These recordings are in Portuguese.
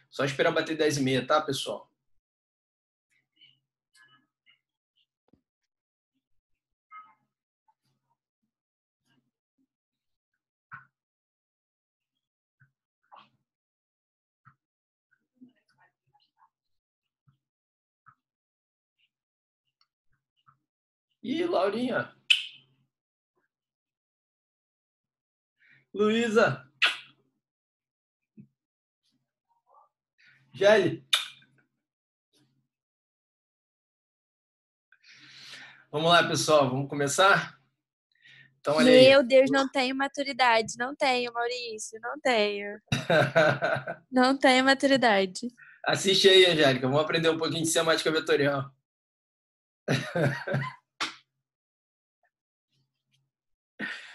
Só esperar bater 10h30, tá, pessoal? Ih, Laurinha. Luísa. Gelli. Vamos lá, pessoal. Vamos começar? Então, olha aí. Meu Deus, não tenho maturidade. Não tenho, Maurício. Não tenho. Não tenho maturidade. Assiste aí, Angélica. Vamos aprender um pouquinho de semática vetorial.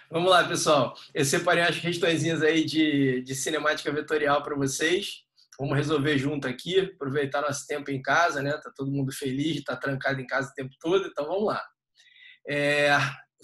Vamos lá, pessoal. Eu separei umas questõezinhas aí de cinemática vetorial para vocês. Vamos resolver junto aqui, aproveitar nosso tempo em casa, né? Tá todo mundo feliz, tá trancado em casa o tempo todo, então vamos lá.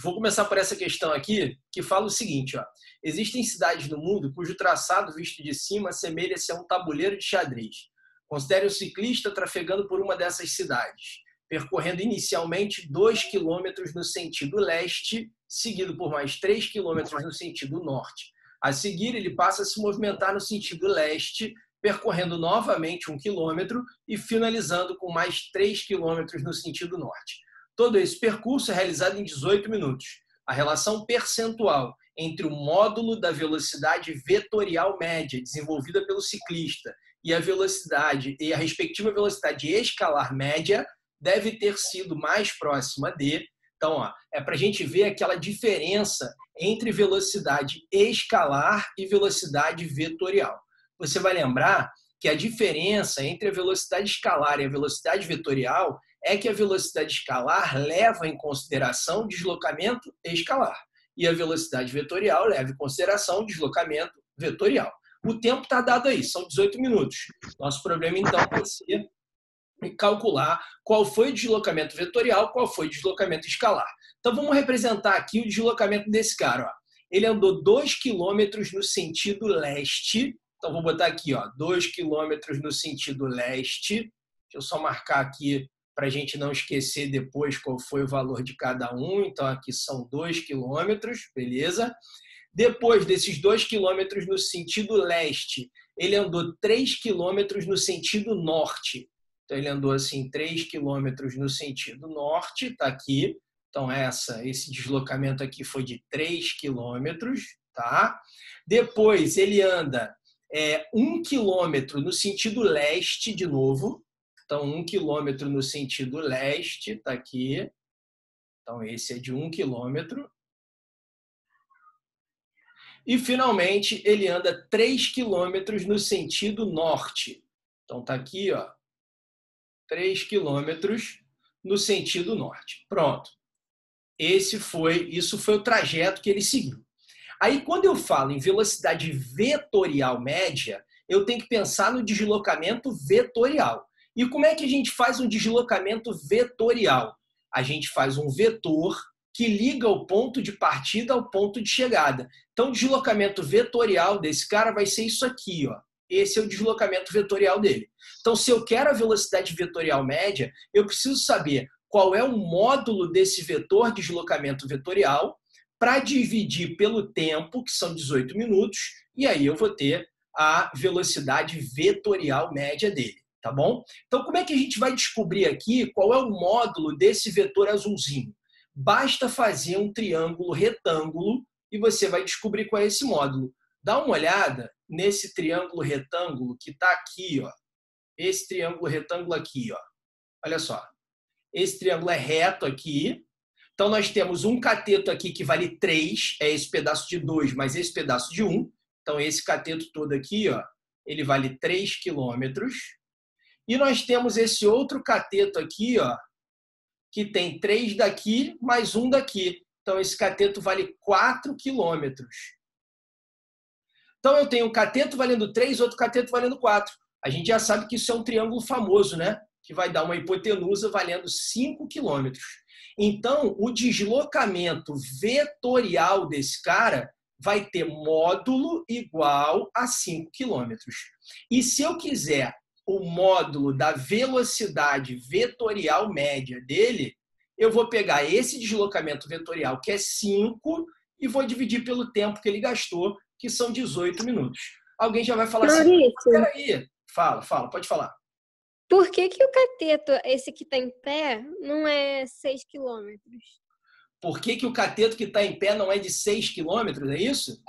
Vou começar por essa questão aqui, que fala o seguinte, ó. Existem cidades no mundo cujo traçado visto de cima assemelha-se a um tabuleiro de xadrez. Considere um ciclista trafegando por uma dessas cidades, percorrendo inicialmente 2 quilômetros no sentido leste, seguido por mais 3 quilômetros no sentido norte. A seguir, ele passa a se movimentar no sentido leste, percorrendo novamente 1 quilômetro e finalizando com mais 3 quilômetros no sentido norte. Todo esse percurso é realizado em 18 minutos. A relação percentual entre o módulo da velocidade vetorial média desenvolvida pelo ciclista e a velocidade e a respectiva velocidade escalar média deve ter sido mais próxima de. Então, ó, é para a gente ver aquela diferença entre velocidade escalar e velocidade vetorial. Você vai lembrar que a diferença entre a velocidade escalar e a velocidade vetorial é que a velocidade escalar leva em consideração o deslocamento escalar e a velocidade vetorial leva em consideração o deslocamento vetorial. O tempo está dado aí, são 18 minutos. Nosso problema, então, vai ser calcular qual foi o deslocamento vetorial, qual foi o deslocamento escalar. Então, vamos representar aqui o deslocamento desse cara. Ó. Ele andou 2 km no sentido leste. Então, vou botar aqui, ó, 2 km no sentido leste. Deixa eu só marcar aqui para a gente não esquecer depois qual foi o valor de cada um. Então, aqui são 2 quilômetros, beleza? Depois desses 2 quilômetros no sentido leste, ele andou 3 quilômetros no sentido norte. Então, ele andou assim 3 quilômetros no sentido norte, está aqui. Então, esse deslocamento aqui foi de 3 quilômetros, tá? Depois, ele anda 1 quilômetro no sentido leste, de novo. Então, 1 quilômetro no sentido leste, está aqui. Então, esse é de 1 quilômetro. E, finalmente, ele anda 3 quilômetros no sentido norte. Então, está aqui, ó, 3 quilômetros no sentido norte. Pronto. Isso foi o trajeto que ele seguiu. Aí, quando eu falo em velocidade vetorial média, eu tenho que pensar no deslocamento vetorial. E como é que a gente faz um deslocamento vetorial? A gente faz um vetor que liga o ponto de partida ao ponto de chegada. Então, o deslocamento vetorial desse cara vai ser isso aqui, ó. Esse é o deslocamento vetorial dele. Então, se eu quero a velocidade vetorial média, eu preciso saber qual é o módulo desse vetor de deslocamento vetorial para dividir pelo tempo, que são 18 minutos, e aí eu vou ter a velocidade vetorial média dele, tá bom? Então, como é que a gente vai descobrir aqui qual é o módulo desse vetor azulzinho? Basta fazer um triângulo retângulo e você vai descobrir qual é esse módulo. Dá uma olhada nesse triângulo retângulo que está aqui, ó. Esse triângulo retângulo aqui, ó. Olha só. Esse triângulo é reto aqui. Então, nós temos um cateto aqui que vale 3, é esse pedaço de 2, mais esse pedaço de 1. Então, esse cateto todo aqui, ó, ele vale 3 quilômetros. E nós temos esse outro cateto aqui, ó, que tem 3 daqui mais 1 daqui. Então, esse cateto vale 4 quilômetros. Então, eu tenho um cateto valendo 3, outro cateto valendo 4. A gente já sabe que isso é um triângulo famoso, né? Que vai dar uma hipotenusa valendo 5 quilômetros. Então, o deslocamento vetorial desse cara vai ter módulo igual a 5 km. E se eu quiser o módulo da velocidade vetorial média dele, eu vou pegar esse deslocamento vetorial, que é 5, e vou dividir pelo tempo que ele gastou, que são 18 minutos. Alguém já vai falar assim, peraí. Fala, pode falar. Por que o cateto, esse que está em pé, não é 6 quilômetros? Por que o cateto que está em pé não é de 6 quilômetros, é isso?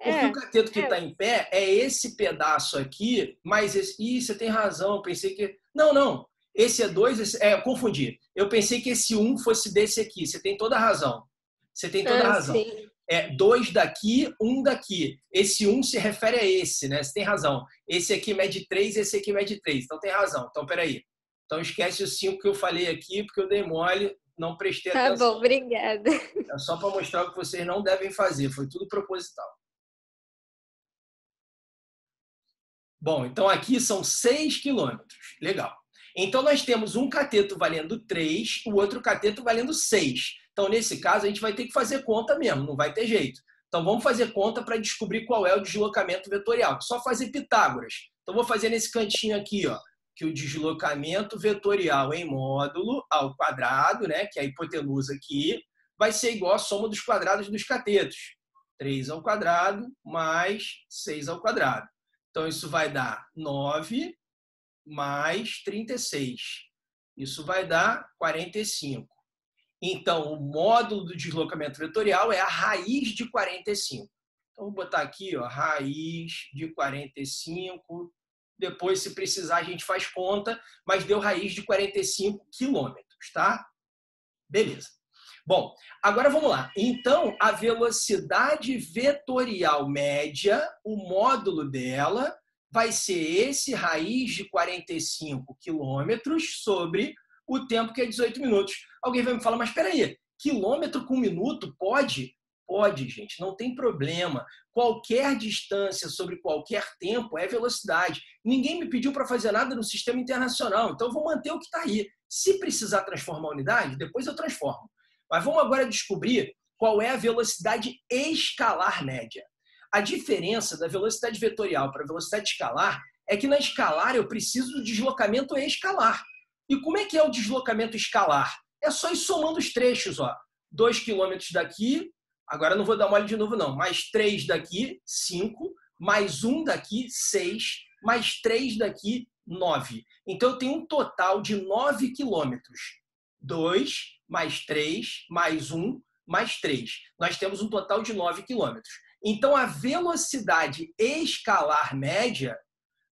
Porque o cateto que está em pé é esse pedaço aqui, mas esse... Ih, você tem razão, eu pensei que... Não. Esse é 2, eu confundi. Eu pensei que esse 1 fosse desse aqui. Você tem toda a razão. Sim. É 2 daqui, 1 daqui. Esse 1 se refere a esse, né? Você tem razão. Esse aqui mede 3, esse aqui mede 3. Então tem razão. Então, peraí. Então esquece os 5 que eu falei aqui, porque eu dei mole, não prestei atenção. Tá bom, obrigada. É só para mostrar o que vocês não devem fazer. Foi tudo proposital. Bom, então aqui são 6 quilômetros. Legal. Então nós temos um cateto valendo 3, o outro cateto valendo 6. Então, nesse caso, a gente vai ter que fazer conta mesmo, não vai ter jeito. Então, vamos fazer conta para descobrir qual é o deslocamento vetorial. Só fazer Pitágoras. Então, vou fazer nesse cantinho aqui, ó, que o deslocamento vetorial em módulo ao quadrado, né, que é a hipotenusa aqui, vai ser igual à soma dos quadrados dos catetos. 3 ao quadrado mais 6 ao quadrado. Então, isso vai dar 9 mais 36. Isso vai dar 45. Então, o módulo do deslocamento vetorial é a raiz de 45. Então, vou botar aqui, ó, raiz de 45. Depois, se precisar, a gente faz conta, mas deu raiz de 45 quilômetros, tá? Beleza. Bom, agora vamos lá. Então, a velocidade vetorial média, o módulo dela, vai ser esse raiz de 45 quilômetros sobre o tempo que é 18 minutos. Alguém vai me falar, mas espera aí, quilômetro com minuto pode? Pode, gente, não tem problema. Qualquer distância sobre qualquer tempo é velocidade. Ninguém me pediu para fazer nada no sistema internacional, então eu vou manter o que está aí. Se precisar transformar a unidade, depois eu transformo. Mas vamos agora descobrir qual é a velocidade escalar média. A diferença da velocidade vetorial para a velocidade escalar é que na escalar eu preciso do deslocamento escalar. E como é que é o deslocamento escalar? É só ir somando os trechos, ó. 2 km daqui, agora não vou dar mole de novo não, mais 3 daqui, 5, mais 1 daqui, 6, mais 3 daqui, 9. Então eu tenho um total de 9 quilômetros. 2, mais 3, mais 1, mais 3. Nós temos um total de 9 quilômetros. Então a velocidade escalar média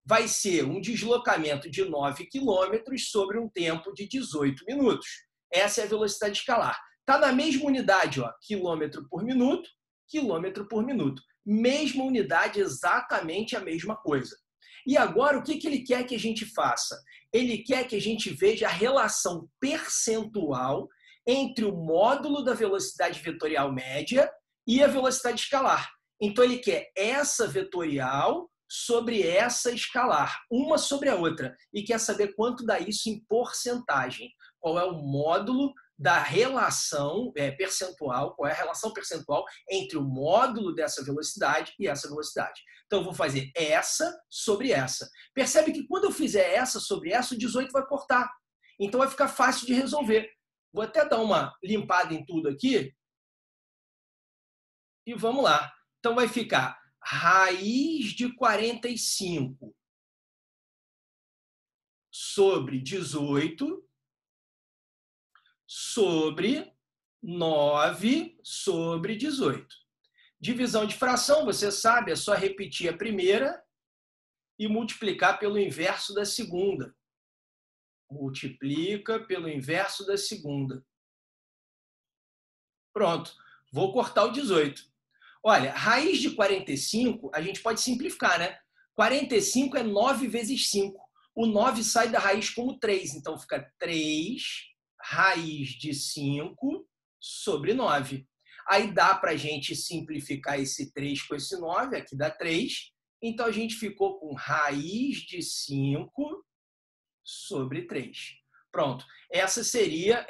vai ser um deslocamento de 9 quilômetros sobre um tempo de 18 minutos. Essa é a velocidade escalar. Está na mesma unidade, ó, quilômetro por minuto, quilômetro por minuto. Mesma unidade, exatamente a mesma coisa. E agora, o que ele quer que a gente faça? Ele quer que a gente veja a relação percentual entre o módulo da velocidade vetorial média e a velocidade escalar. Então, ele quer essa vetorial sobre essa escalar, uma sobre a outra, e quer saber quanto dá isso em porcentagem. Qual é o módulo da relação percentual, qual é a relação percentual entre o módulo dessa velocidade e essa velocidade. Então, eu vou fazer essa sobre essa. Percebe que quando eu fizer essa sobre essa, o 18 vai cortar. Então, vai ficar fácil de resolver. Vou até dar uma limpada em tudo aqui. E vamos lá. Então, vai ficar raiz de 45 sobre 18 sobre 9 sobre 18. Divisão de fração, você sabe, é só repetir a primeira e multiplicar pelo inverso da segunda. Multiplica pelo inverso da segunda. Pronto. Vou cortar o 18. Olha, raiz de 45, a gente pode simplificar, né? 45 é 9 vezes 5. O 9 sai da raiz como 3. Então, fica 3 raiz de 5 sobre 9. Aí dá para a gente simplificar esse 3 com esse 9. Aqui dá 3. Então, a gente ficou com raiz de 5 sobre 3. Pronto. Esse seria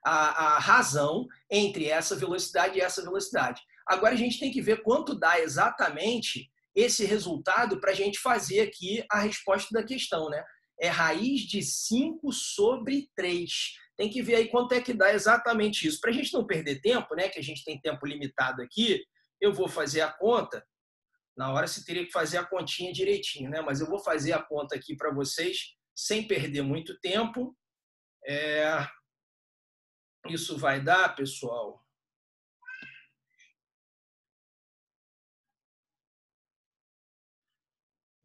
a razão entre essa velocidade e essa velocidade. Agora a gente tem que ver quanto dá exatamente esse resultado para a gente fazer aqui a resposta da questão, né? É raiz de 5 sobre 3. Tem que ver aí quanto é que dá exatamente isso. Para a gente não perder tempo, né? Que a gente tem tempo limitado aqui, eu vou fazer a conta. Na hora você teria que fazer a continha direitinho, né? Mas eu vou fazer a conta aqui para vocês sem perder muito tempo. Isso vai dar, pessoal,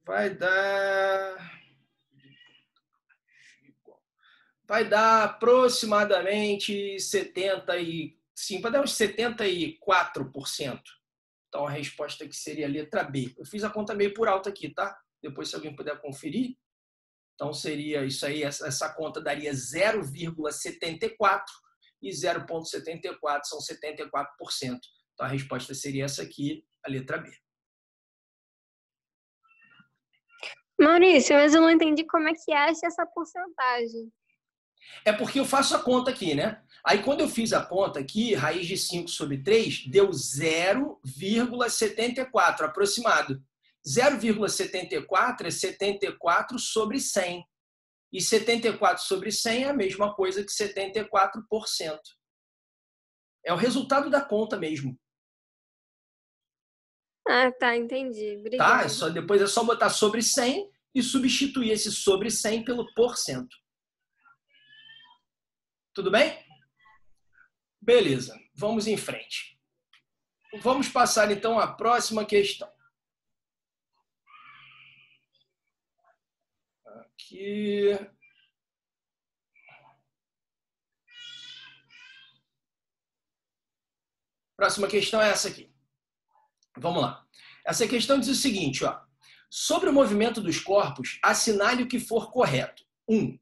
vai dar aproximadamente 75, vai dar uns 74%. Então, a resposta aqui seria a letra B. Eu fiz a conta meio por alto aqui, tá? Depois, se alguém puder conferir. Então, seria isso aí, essa conta daria 0,74 e 0,74 são 74%. Então, a resposta seria essa aqui, a letra B. Maurício, mas eu não entendi como é que acha essa porcentagem. É porque eu faço a conta aqui, né? Aí, quando eu fiz a conta aqui, raiz de 5 sobre 3 deu 0,74, aproximado. 0,74 é 74 sobre 100. E 74 sobre 100 é a mesma coisa que 74%. É o resultado da conta mesmo. Ah, tá, entendi. Obrigada. Tá? Depois é só botar sobre 100 e substituir esse sobre 100 pelo porcento. Tudo bem? Beleza, vamos em frente. Vamos passar então à próxima questão. Aqui. Próxima questão é essa aqui. Vamos lá. Essa questão diz o seguinte, ó. Sobre o movimento dos corpos, assinale o que for correto. 1.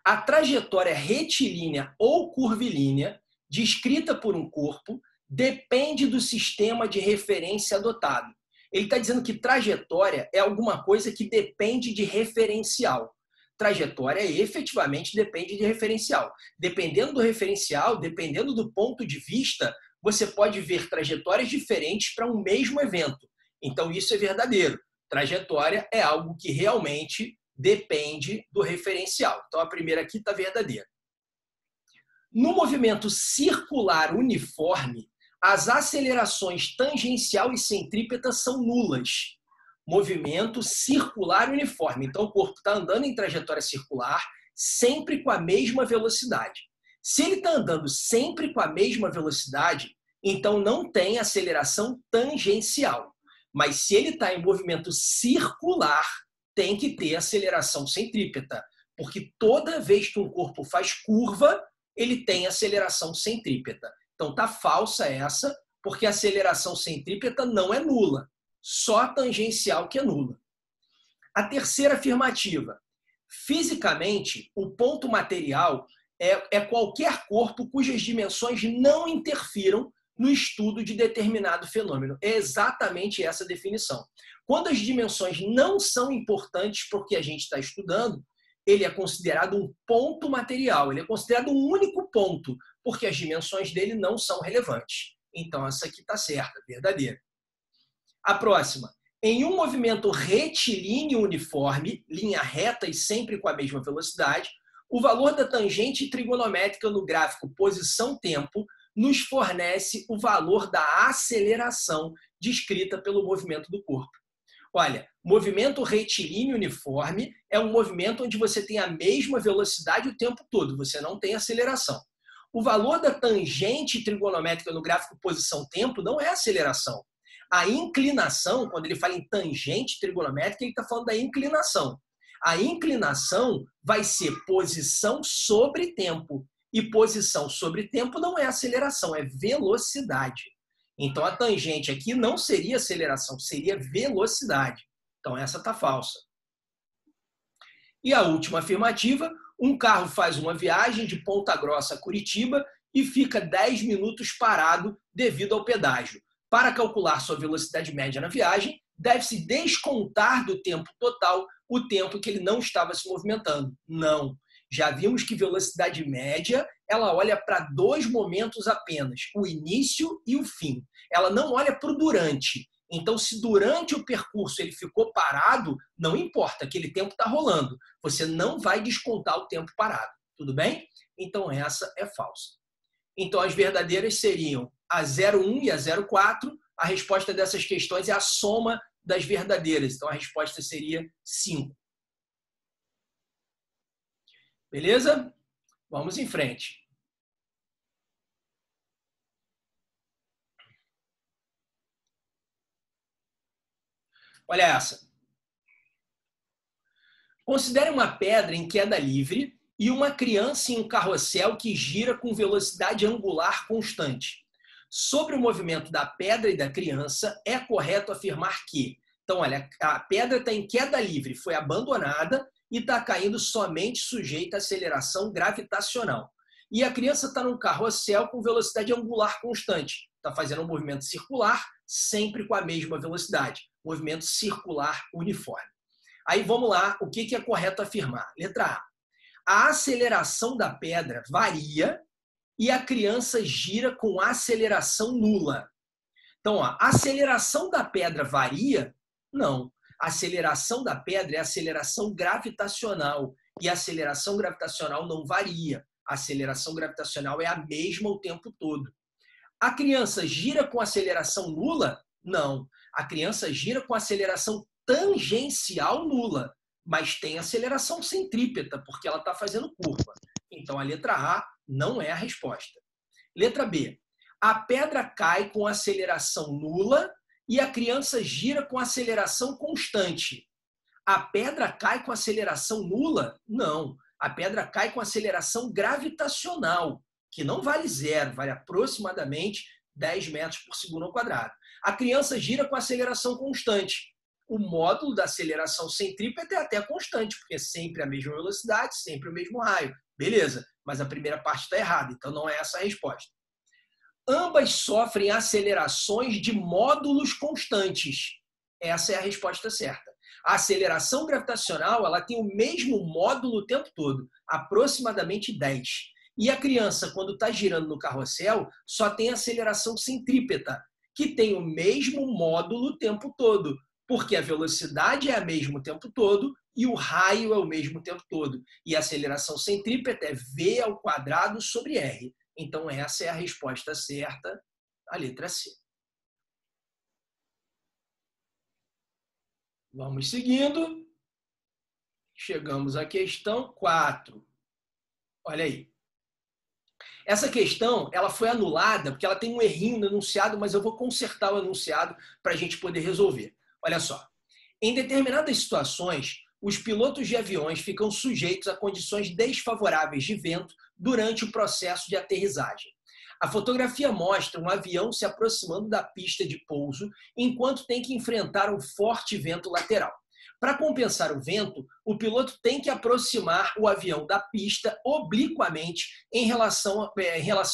A trajetória retilínea ou curvilínea descrita por um corpo depende do sistema de referência adotado. Ele está dizendo que trajetória é alguma coisa que depende de referencial. Trajetória efetivamente depende de referencial. Dependendo do referencial, dependendo do ponto de vista, você pode ver trajetórias diferentes para um mesmo evento. Então, isso é verdadeiro. Trajetória é algo que realmente depende do referencial. Então, a primeira aqui está verdadeira. No movimento circular uniforme, as acelerações tangencial e centrípeta são nulas. Movimento circular uniforme. Então, o corpo está andando em trajetória circular, sempre com a mesma velocidade. Se ele está andando sempre com a mesma velocidade, então não tem aceleração tangencial. Mas se ele está em movimento circular, tem que ter aceleração centrípeta, porque toda vez que um corpo faz curva, ele tem aceleração centrípeta. Então tá falsa essa, porque a aceleração centrípeta não é nula, só a tangencial que é nula. A terceira afirmativa. Fisicamente, o ponto material é qualquer corpo cujas dimensões não interfiram no estudo de determinado fenômeno. É exatamente essa definição. Quando as dimensões não são importantes para o que a gente está estudando, ele é considerado um ponto material, ele é considerado um único ponto, porque as dimensões dele não são relevantes. Então, essa aqui está certa, verdadeira. A próxima. Em um movimento retilíneo uniforme, linha reta e sempre com a mesma velocidade, o valor da tangente trigonométrica no gráfico posição-tempo nos fornece o valor da aceleração descrita pelo movimento do corpo. Olha, movimento retilíneo uniforme é um movimento onde você tem a mesma velocidade o tempo todo, você não tem aceleração. O valor da tangente trigonométrica no gráfico posição-tempo não é aceleração. A inclinação, quando ele fala em tangente trigonométrica, ele está falando da inclinação. A inclinação vai ser posição sobre tempo. E posição sobre tempo não é aceleração, é velocidade. Então, a tangente aqui não seria aceleração, seria velocidade. Então, essa está falsa. E a última afirmativa, um carro faz uma viagem de Ponta Grossa a Curitiba e fica 10 minutos parado devido ao pedágio. Para calcular sua velocidade média na viagem, deve-se descontar do tempo total o tempo que ele não estava se movimentando. Não. Já vimos que velocidade média ela olha para dois momentos apenas, o início e o fim. Ela não olha para o durante. Então, se durante o percurso ele ficou parado, não importa, aquele tempo está rolando. Você não vai descontar o tempo parado. Tudo bem? Então, essa é falsa. Então, as verdadeiras seriam a 01 e a 04. A resposta dessas questões é a soma das verdadeiras. Então, a resposta seria 5. Beleza? Vamos em frente. Olha essa. Considere uma pedra em queda livre e uma criança em um carrossel que gira com velocidade angular constante. Sobre o movimento da pedra e da criança, é correto afirmar que... Então, olha, a pedra está em queda livre, foi abandonada e está caindo somente sujeita à aceleração gravitacional. E a criança está num carrossel com velocidade angular constante. Está fazendo um movimento circular, sempre com a mesma velocidade. Movimento circular uniforme. Aí vamos lá, o que é correto afirmar? Letra A. A aceleração da pedra varia e a criança gira com aceleração nula. Então, ó, a aceleração da pedra varia? Não. A aceleração da pedra é a aceleração gravitacional. E a aceleração gravitacional não varia. A aceleração gravitacional é a mesma o tempo todo. A criança gira com aceleração nula? Não. A criança gira com aceleração tangencial nula, mas tem aceleração centrípeta, porque ela está fazendo curva. Então, a letra A não é a resposta. Letra B. A pedra cai com aceleração nula e a criança gira com aceleração constante. A pedra cai com aceleração nula? Não. A pedra cai com aceleração gravitacional, que não vale zero, vale aproximadamente 10 metros por segundo ao quadrado. A criança gira com aceleração constante. O módulo da aceleração centrípeta é até constante, porque é sempre a mesma velocidade, sempre o mesmo raio. Beleza, mas a primeira parte está errada, então não é essa a resposta. Ambas sofrem acelerações de módulos constantes. Essa é a resposta certa. A aceleração gravitacional ela tem o mesmo módulo o tempo todo, aproximadamente 10. E a criança, quando está girando no carrossel, só tem aceleração centrípeta, que tem o mesmo módulo o tempo todo, porque a velocidade é a mesma o tempo todo e o raio é o mesmo o tempo todo. E a aceleração centrípeta é v² sobre r. Então, essa é a resposta certa, a letra C. Vamos seguindo. Chegamos à questão 4. Olha aí. Essa questão ela foi anulada porque ela tem um errinho no enunciado, mas eu vou consertar o enunciado para a gente poder resolver. Olha só. Em determinadas situações, os pilotos de aviões ficam sujeitos a condições desfavoráveis de vento durante o processo de aterrissagem. A fotografia mostra um avião se aproximando da pista de pouso enquanto tem que enfrentar um forte vento lateral. Para compensar o vento, o piloto tem que aproximar o avião da pista obliquamente em relação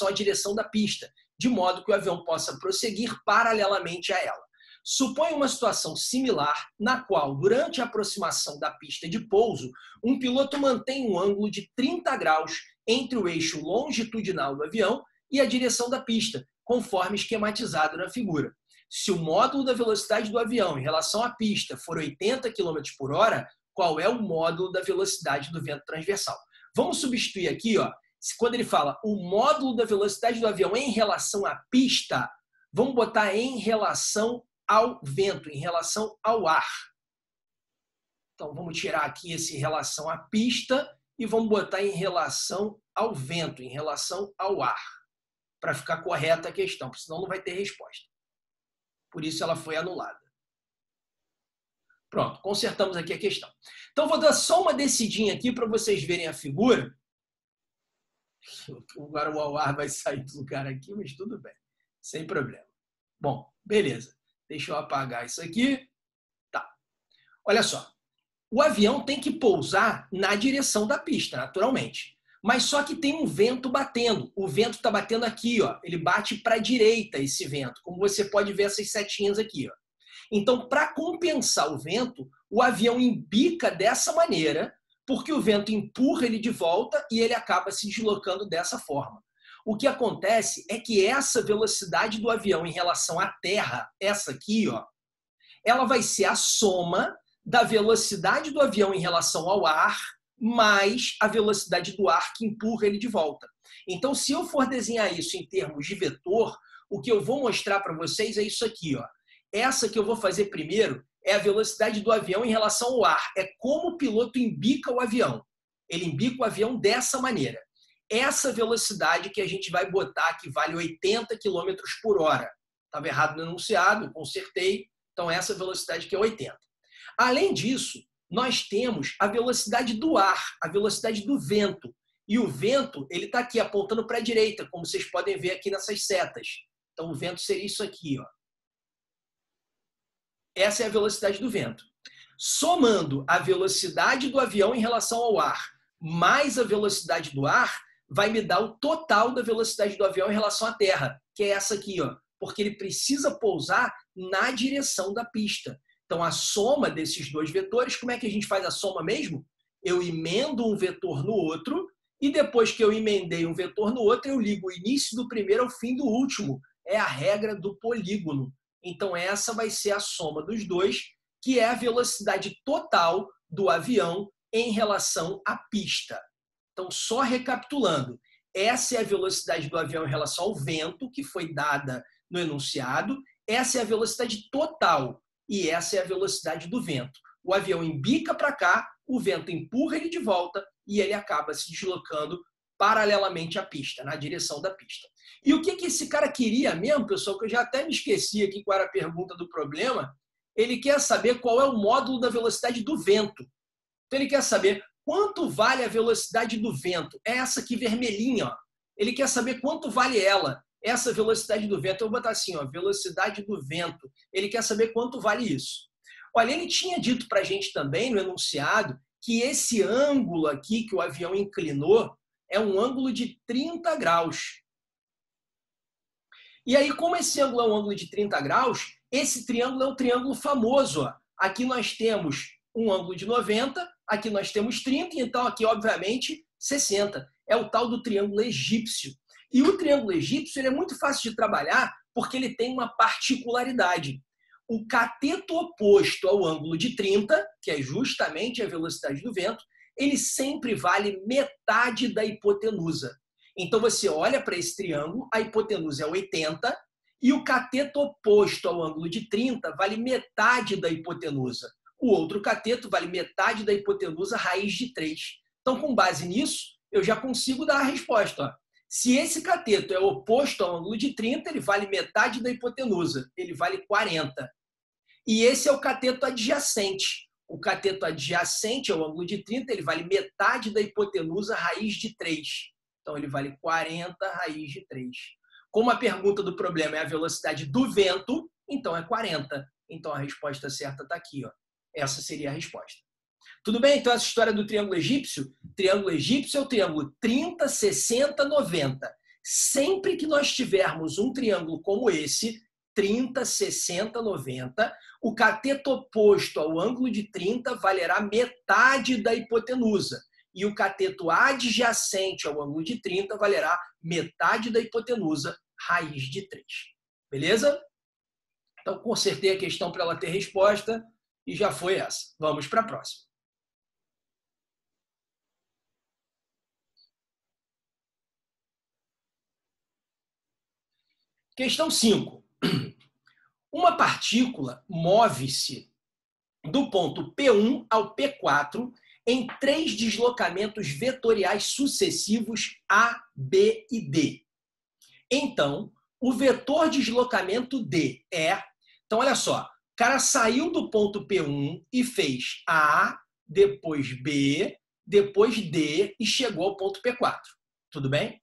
à direção da pista, de modo que o avião possa prosseguir paralelamente a ela. Suponha uma situação similar na qual, durante a aproximação da pista de pouso, um piloto mantém um ângulo de 30 graus entre o eixo longitudinal do avião e a direção da pista, conforme esquematizado na figura. Se o módulo da velocidade do avião em relação à pista for 80 km por hora, qual é o módulo da velocidade do vento transversal? Vamos substituir aqui, ó, quando ele fala o módulo da velocidade do avião em relação à pista, vamos botar em relação ao vento, em relação ao ar. Então, vamos tirar aqui esse em relação à pista e vamos botar em relação ao vento, em relação ao ar, para ficar correta a questão, porque senão não vai ter resposta. Por isso ela foi anulada. Pronto, consertamos aqui a questão. Então, vou dar só uma descidinha aqui para vocês verem a figura. Agora o ar vai sair do lugar aqui, mas tudo bem, sem problema. Bom, beleza. Deixa eu apagar isso aqui. Tá. Olha só. O avião tem que pousar na direção da pista, naturalmente. Mas só que tem um vento batendo. O vento está batendo aqui, ó. Ele bate para a direita, esse vento. Como você pode ver essas setinhas aqui, ó. Então, para compensar o vento, o avião embica dessa maneira, porque o vento empurra ele de volta e ele acaba se deslocando dessa forma. O que acontece é que essa velocidade do avião em relação à Terra, essa aqui, ó, ela vai ser a soma da velocidade do avião em relação ao ar, mais a velocidade do ar que empurra ele de volta. Então, se eu for desenhar isso em termos de vetor, o que eu vou mostrar para vocês é isso aqui, ó. Essa que eu vou fazer primeiro é a velocidade do avião em relação ao ar. É como o piloto embica o avião. Ele embica o avião dessa maneira. Essa velocidade que a gente vai botar, que vale 80 km por hora. Estava errado no enunciado, consertei. Então, essa velocidade que é 80. Além disso, nós temos a velocidade do ar, a velocidade do vento. E o vento, ele está aqui apontando para a direita, como vocês podem ver aqui nessas setas. Então, o vento seria isso aqui, ó. Essa é a velocidade do vento. Somando a velocidade do avião em relação ao ar, mais a velocidade do ar, vai me dar o total da velocidade do avião em relação à Terra, que é essa aqui, ó, porque ele precisa pousar na direção da pista. Então, a soma desses dois vetores, como é que a gente faz a soma mesmo? Eu emendo um vetor no outro, e depois que eu emendei um vetor no outro, eu ligo o início do primeiro ao fim do último. É a regra do polígono. Então, essa vai ser a soma dos dois, que é a velocidade total do avião em relação à pista. Então, só recapitulando, essa é a velocidade do avião em relação ao vento, que foi dada no enunciado, essa é a velocidade total e essa é a velocidade do vento. O avião embica para cá, o vento empurra ele de volta e ele acaba se deslocando paralelamente à pista, na direção da pista. E o que esse cara queria mesmo, pessoal, que eu já até me esqueci aqui qual era a pergunta do problema, ele quer saber qual é o módulo da velocidade do vento. Então ele quer saber quanto vale a velocidade do vento. É essa aqui vermelhinha, ó. Ele quer saber quanto vale ela, essa velocidade do vento. Eu vou botar assim, ó, velocidade do vento. Ele quer saber quanto vale isso. Olha, ele tinha dito para a gente também no enunciado que esse ângulo aqui que o avião inclinou é um ângulo de 30 graus. E aí, como esse ângulo é um ângulo de 30 graus, esse triângulo é um triângulo famoso. Ó. Aqui nós temos um ângulo de 90, aqui nós temos 30, então aqui, obviamente, 60. É o tal do triângulo egípcio. E o triângulo egípcio ele é muito fácil de trabalhar porque ele tem uma particularidade. O cateto oposto ao ângulo de 30, que é justamente a velocidade do vento, ele sempre vale metade da hipotenusa. Então, você olha para esse triângulo, a hipotenusa é 80, e o cateto oposto ao ângulo de 30 vale metade da hipotenusa. O outro cateto vale metade da hipotenusa raiz de 3. Então, com base nisso, eu já consigo dar a resposta. Ó. Se esse cateto é oposto ao ângulo de 30, ele vale metade da hipotenusa, ele vale 40. E esse é o cateto adjacente. O cateto adjacente ao ângulo de 30, ele vale metade da hipotenusa raiz de 3. Então, ele vale 40 raiz de 3. Como a pergunta do problema é a velocidade do vento, então é 40. Então, a resposta certa está aqui. Ó. Essa seria a resposta. Tudo bem? Então, essa história do triângulo egípcio é o triângulo 30, 60, 90. Sempre que nós tivermos um triângulo como esse, 30, 60, 90, o cateto oposto ao ângulo de 30 valerá metade da hipotenusa. E o cateto adjacente ao ângulo de 30 valerá metade da hipotenusa raiz de 3. Beleza? Então, consertei a questão para ela ter resposta e já foi essa. Vamos para a próxima. Questão 5. Uma partícula move-se do ponto P1 ao P4 em 3 deslocamentos vetoriais sucessivos A, B e D. Então, o vetor deslocamento D é... Então, olha só. O cara saiu do ponto P1 e fez A, depois B, depois D e chegou ao ponto P4. Tudo bem?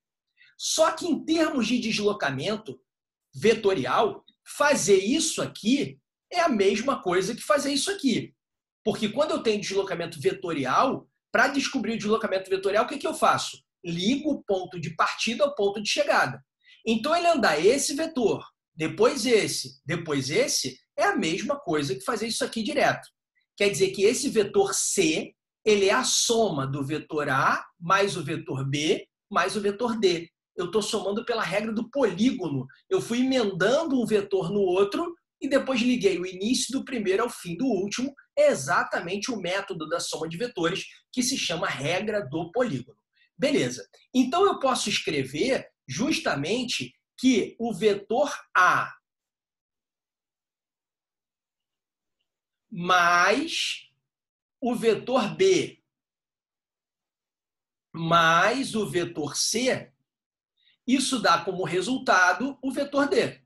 Só que em termos de deslocamento vetorial, fazer isso aqui é a mesma coisa que fazer isso aqui. Porque quando eu tenho deslocamento vetorial, para descobrir o deslocamento vetorial, o que eu faço? Ligo o ponto de partida ao ponto de chegada. Então, ele andar esse vetor, depois esse, é a mesma coisa que fazer isso aqui direto. Quer dizer que esse vetor C, Ele é a soma do vetor A mais o vetor B mais o vetor D. Eu estou somando pela regra do polígono. Eu fui emendando um vetor no outro e depois liguei o início do primeiro ao fim do último. É exatamente o método da soma de vetores, que se chama regra do polígono. Beleza. Então, eu posso escrever justamente que o vetor A mais o vetor B mais o vetor C, isso dá como resultado o vetor D.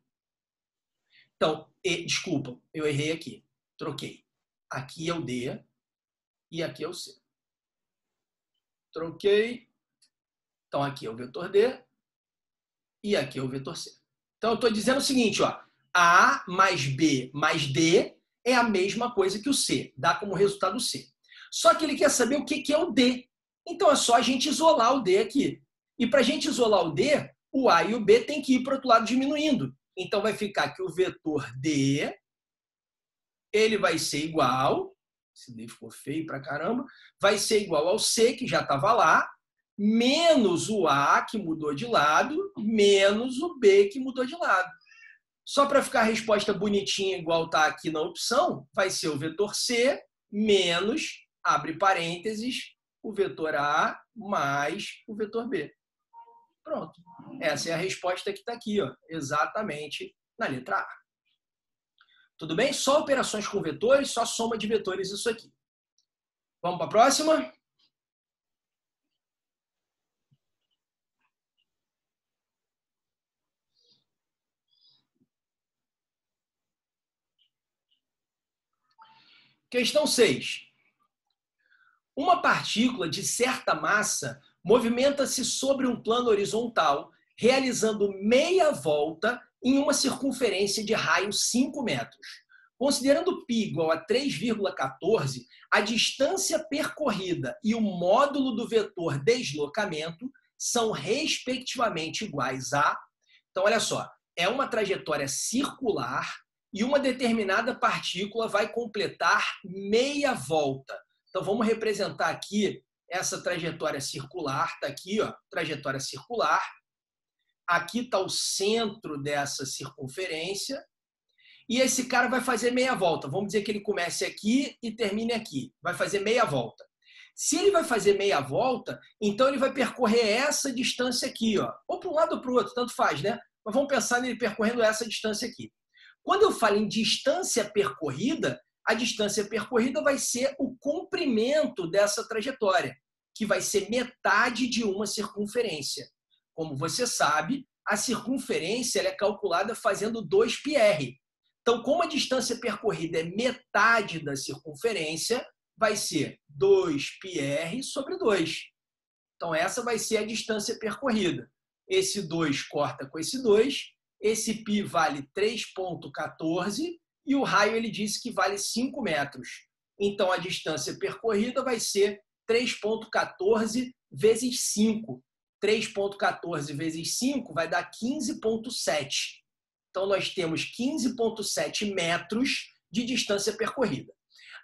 Então, desculpa, eu errei aqui. Troquei. Aqui é o D e aqui é o C. Troquei. Então, aqui é o vetor D e aqui é o vetor C. Então, eu estou dizendo o seguinte, ó, A mais B mais D é a mesma coisa que o C, dá como resultado o C. Só que ele quer saber o que é o D. Então, é só a gente isolar o D aqui. E para a gente isolar o D, o A e o B tem que ir para o outro lado diminuindo. Então, vai ficar que o vetor D, ele vai ser igual, esse D ficou feio pra caramba, vai ser igual ao C, que já estava lá, menos o A, que mudou de lado, menos o B, que mudou de lado. Só para ficar a resposta bonitinha, igual está aqui na opção, vai ser o vetor C menos, abre parênteses, o vetor A mais o vetor B. Pronto. Essa é a resposta que está aqui, ó, exatamente na letra A. Tudo bem? Só operações com vetores, só soma de vetores isso aqui. Vamos para a próxima? Questão 6. Uma partícula de certa massa movimenta-se sobre um plano horizontal, realizando meia volta em uma circunferência de raio 5 metros. Considerando π igual a 3,14, a distância percorrida e o módulo do vetor deslocamento são respectivamente iguais a... Então, olha só, é uma trajetória circular e uma determinada partícula vai completar meia volta. Então, vamos representar aqui essa trajetória circular. Está aqui, ó, trajetória circular. Aqui está o centro dessa circunferência. E esse cara vai fazer meia volta. Vamos dizer que ele comece aqui e termine aqui. Vai fazer meia volta. Se ele vai fazer meia volta, então ele vai percorrer essa distância aqui, ó. Ou para um lado ou para o outro, tanto faz, né? Mas vamos pensar nele percorrendo essa distância aqui. Quando eu falo em distância percorrida, a distância percorrida vai ser o comprimento dessa trajetória, que vai ser metade de uma circunferência. Como você sabe, a circunferência ela é calculada fazendo 2πr. Então, como a distância percorrida é metade da circunferência, vai ser 2πr sobre 2. Então, essa vai ser a distância percorrida. Esse 2 corta com esse 2, esse π vale 3,14 e o raio ele disse que vale 5 metros. Então, a distância percorrida vai ser 3,14 vezes 5. 3,14 vezes 5 vai dar 15,7. Então, nós temos 15,7 metros de distância percorrida.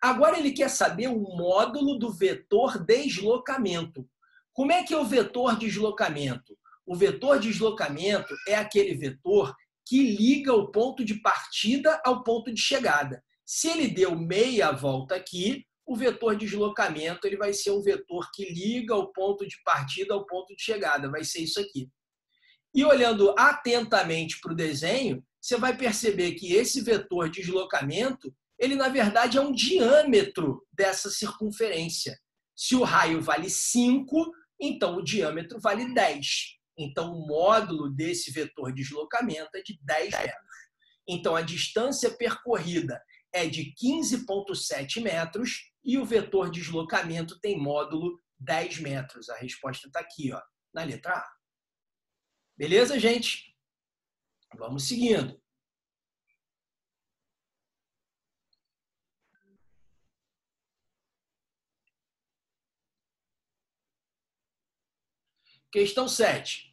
Agora, ele quer saber o módulo do vetor deslocamento. Como é que é o vetor deslocamento? O vetor deslocamento é aquele vetor que liga o ponto de partida ao ponto de chegada. Se ele deu meia volta aqui, o vetor deslocamento ele vai ser um vetor que liga o ponto de partida ao ponto de chegada. Vai ser isso aqui. E olhando atentamente para o desenho, você vai perceber que esse vetor deslocamento, ele na verdade é um diâmetro dessa circunferência. Se o raio vale 5, então o diâmetro vale 10. Então o módulo desse vetor deslocamento é de 10 metros. Então a distância percorrida é de 15,7 metros e o vetor deslocamento tem módulo 10 metros. A resposta está aqui, ó, na letra A. Beleza, gente? Vamos seguindo. Questão 7.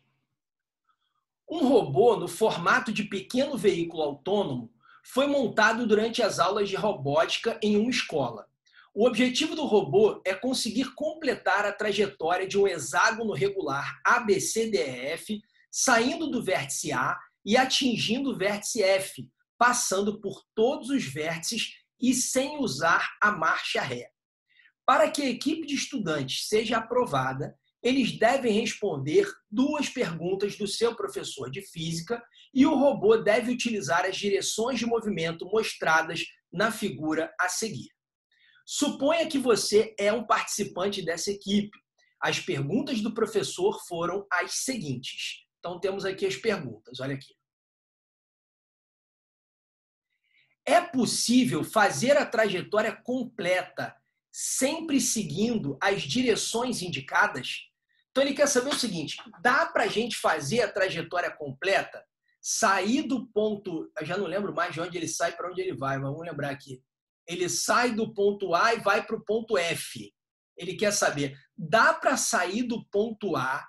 Um robô no formato de pequeno veículo autônomo foi montado durante as aulas de robótica em uma escola. O objetivo do robô é conseguir completar a trajetória de um hexágono regular ABCDEF, saindo do vértice A e atingindo o vértice F, passando por todos os vértices e sem usar a marcha ré. Para que a equipe de estudantes seja aprovada, eles devem responder 2 perguntas do seu professor de física e o robô deve utilizar as direções de movimento mostradas na figura a seguir. Suponha que você é um participante dessa equipe. As perguntas do professor foram as seguintes. Então, temos aqui as perguntas. Olha aqui. É possível fazer a trajetória completa sempre seguindo as direções indicadas? Então, ele quer saber o seguinte, dá para a gente fazer a trajetória completa, sair do ponto... Eu já não lembro mais de onde ele sai para onde ele vai, mas vamos lembrar aqui. Ele sai do ponto A e vai para o ponto F. Ele quer saber, dá para sair do ponto A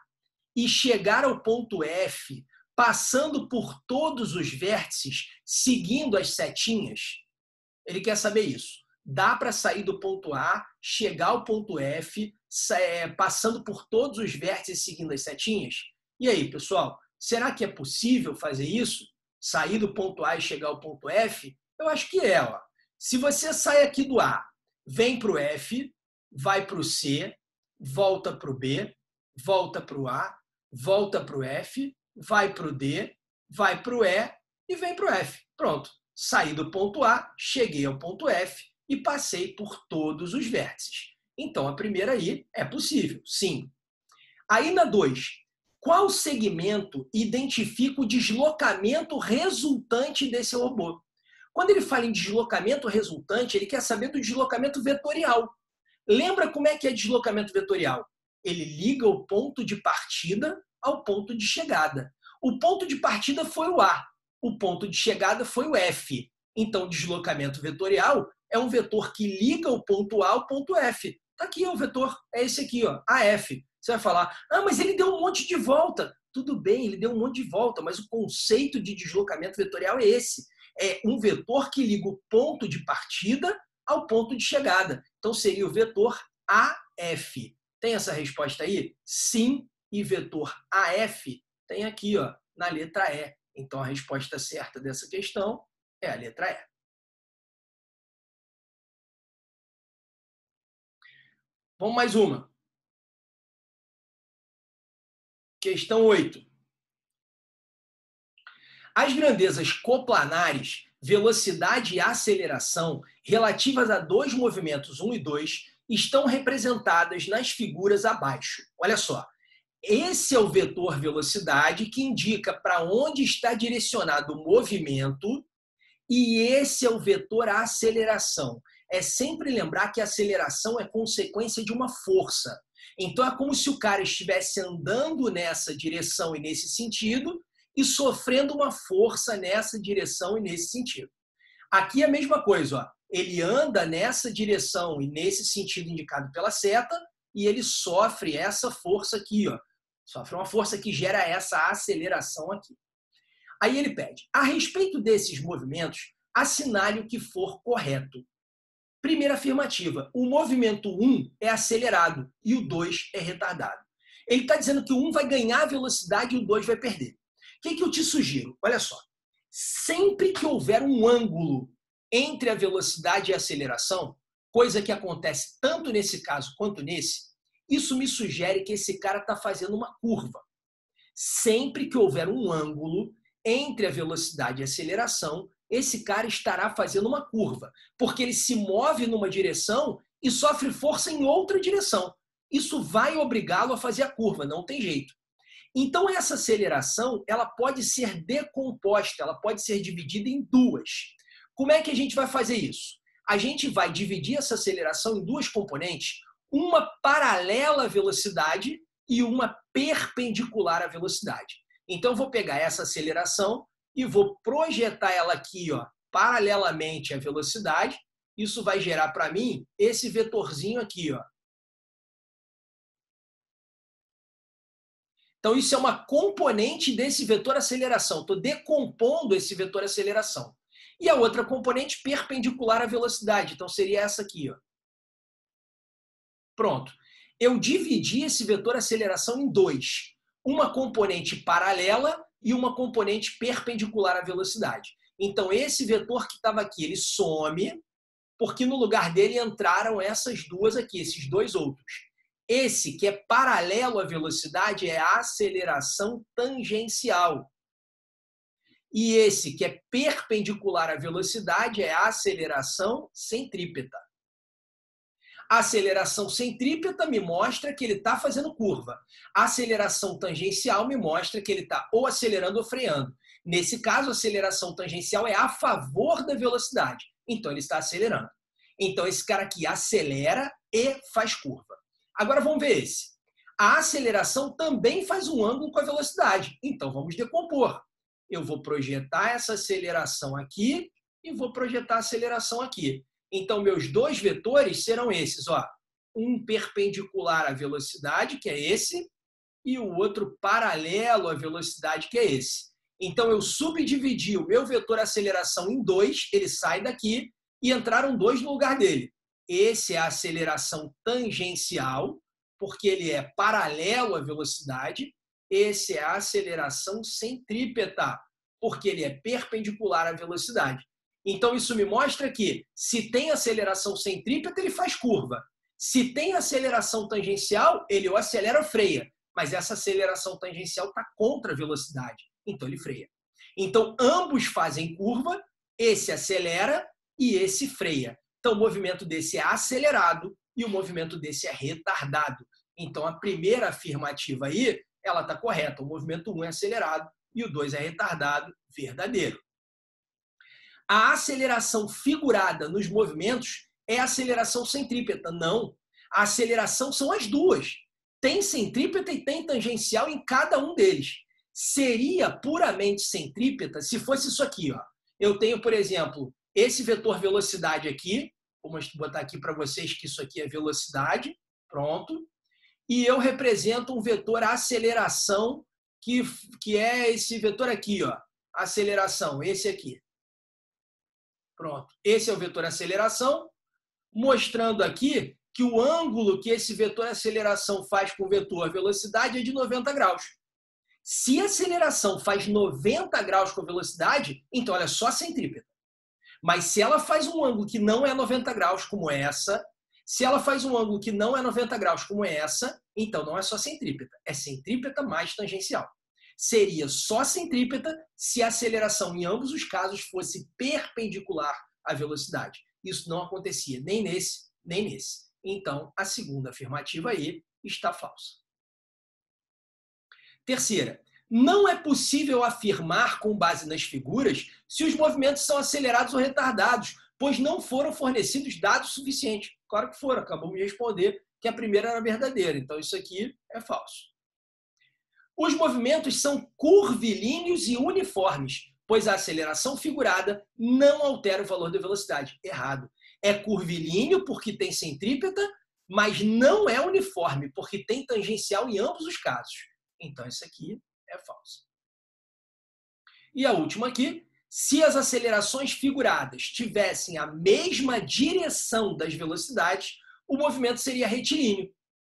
e chegar ao ponto F passando por todos os vértices, seguindo as setinhas? Ele quer saber isso. Dá para sair do ponto A, chegar ao ponto F, passando por todos os vértices, seguindo as setinhas? E aí, pessoal, será que é possível fazer isso? Sair do ponto A e chegar ao ponto F? Eu acho que é, ó. Se você sai aqui do A, vem para o F, vai para o C, volta para o B, volta para o A, volta para o F, vai para o D, vai para o E e vem para o F. Pronto. Saí do ponto A, cheguei ao ponto F e passei por todos os vértices. Então, a primeira aí é possível, sim. Aí na 2, qual segmento identifica o deslocamento resultante desse robô? Quando ele fala em deslocamento resultante, ele quer saber do deslocamento vetorial. Lembra como é que é deslocamento vetorial? Ele liga o ponto de partida ao ponto de chegada. O ponto de partida foi o A, o ponto de chegada foi o F. Então, deslocamento vetorial é um vetor que liga o ponto A ao ponto F. Está aqui o vetor, é esse aqui, ó, AF. Você vai falar, mas ele deu um monte de volta. Tudo bem, ele deu um monte de volta, mas o conceito de deslocamento vetorial é esse. É um vetor que liga o ponto de partida ao ponto de chegada. Então, seria o vetor AF. Tem essa resposta aí? Sim, e vetor AF tem aqui, ó, na letra E. Então, a resposta certa dessa questão é a letra E. Vamos mais uma. Questão 8. As grandezas coplanares, velocidade e aceleração, relativas a 2 movimentos 1 e 2, estão representadas nas figuras abaixo. Olha só. Esse é o vetor velocidade que indica para onde está direcionado o movimento e esse é o vetor aceleração. É sempre lembrar que a aceleração é consequência de uma força. Então, é como se o cara estivesse andando nessa direção e nesse sentido e sofrendo uma força nessa direção e nesse sentido. Aqui é a mesma coisa, ó. Ele anda nessa direção e nesse sentido indicado pela seta e ele sofre essa força aqui, ó. Sofre uma força que gera essa aceleração aqui. Aí ele pede, a respeito desses movimentos, assinale o que for correto. Primeira afirmativa, o movimento 1 é acelerado e o 2 é retardado. Ele está dizendo que o 1 vai ganhar velocidade e o 2 vai perder. O que eu te sugiro? Olha só, sempre que houver um ângulo entre a velocidade e a aceleração, coisa que acontece tanto nesse caso quanto nesse, isso me sugere que esse cara está fazendo uma curva. Sempre que houver um ângulo entre a velocidade e a aceleração, esse cara estará fazendo uma curva, porque ele se move numa direção e sofre força em outra direção. Isso vai obrigá-lo a fazer a curva, não tem jeito. Então, essa aceleração ela pode ser decomposta, ela pode ser dividida em 2. Como é que a gente vai fazer isso? A gente vai dividir essa aceleração em 2 componentes, uma paralela à velocidade e uma perpendicular à velocidade. Então, eu vou pegar essa aceleração e vou projetar ela aqui, ó, paralelamente à velocidade. Isso vai gerar para mim esse vetorzinho aqui, ó. Então, isso é uma componente desse vetor aceleração. Estou decompondo esse vetor aceleração. E a outra componente perpendicular à velocidade. Então, seria essa aqui, ó. Pronto. Eu dividi esse vetor aceleração em dois. Uma componente paralela e uma componente perpendicular à velocidade. Então, esse vetor que estava aqui, ele some, porque no lugar dele entraram essas duas aqui, esses dois outros. Esse que é paralelo à velocidade é a aceleração tangencial. E esse que é perpendicular à velocidade é a aceleração centrípeta. A aceleração centrípeta me mostra que ele está fazendo curva. A aceleração tangencial me mostra que ele está ou acelerando ou freando. Nesse caso, a aceleração tangencial é a favor da velocidade. Então, ele está acelerando. Então, esse cara aqui acelera e faz curva. Agora, vamos ver esse. A aceleração também faz um ângulo com a velocidade. Então, vamos decompor. Eu vou projetar essa aceleração aqui e vou projetar a aceleração aqui. Então, meus dois vetores serão esses, ó. Um perpendicular à velocidade, que é esse, e o outro paralelo à velocidade, que é esse. Então, eu subdividi o meu vetor aceleração em dois, ele sai daqui, e entraram dois no lugar dele. Esse é a aceleração tangencial, porque ele é paralelo à velocidade. Esse é a aceleração centrípeta, porque ele é perpendicular à velocidade. Então, isso me mostra que, se tem aceleração centrípeta, ele faz curva. Se tem aceleração tangencial, ele ou acelera ou freia. Mas essa aceleração tangencial está contra a velocidade. Então, ele freia. Então, ambos fazem curva, esse acelera e esse freia. Então, o movimento desse é acelerado e o movimento desse é retardado. Então, a primeira afirmativa aí, ela está correta. O movimento 1 é acelerado e o 2 é retardado, verdadeiro. A aceleração figurada nos movimentos é a aceleração centrípeta. Não. A aceleração são as duas. Tem centrípeta e tem tangencial em cada um deles. Seria puramente centrípeta se fosse isso aqui, ó. Eu tenho, por exemplo, esse vetor velocidade aqui. Vou botar aqui para vocês que isso aqui é velocidade. Pronto. E eu represento um vetor aceleração, que é esse vetor aqui, ó. Aceleração, esse aqui. Pronto. Esse é o vetor aceleração, mostrando aqui que o ângulo que esse vetor aceleração faz com o vetor velocidade é de 90 graus. Se a aceleração faz 90 graus com a velocidade, então ela é só centrípeta. Mas se ela faz um ângulo que não é 90 graus, como essa, se ela faz um ângulo que não é 90 graus, como essa, então não é só centrípeta. É centrípeta mais tangencial. Seria só centrípeta se a aceleração em ambos os casos fosse perpendicular à velocidade. Isso não acontecia nem nesse, nem nesse. Então, a segunda afirmativa aí está falsa. Terceira, não é possível afirmar com base nas figuras se os movimentos são acelerados ou retardados, pois não foram fornecidos dados suficientes. Claro que foram, acabamos de responder que a primeira era verdadeira, então isso aqui é falso. Os movimentos são curvilíneos e uniformes, pois a aceleração figurada não altera o valor da velocidade. Errado. É curvilíneo porque tem centrípeta, mas não é uniforme, porque tem tangencial em ambos os casos. Então, isso aqui é falso. E a última aqui, se as acelerações figuradas tivessem a mesma direção das velocidades, o movimento seria retilíneo.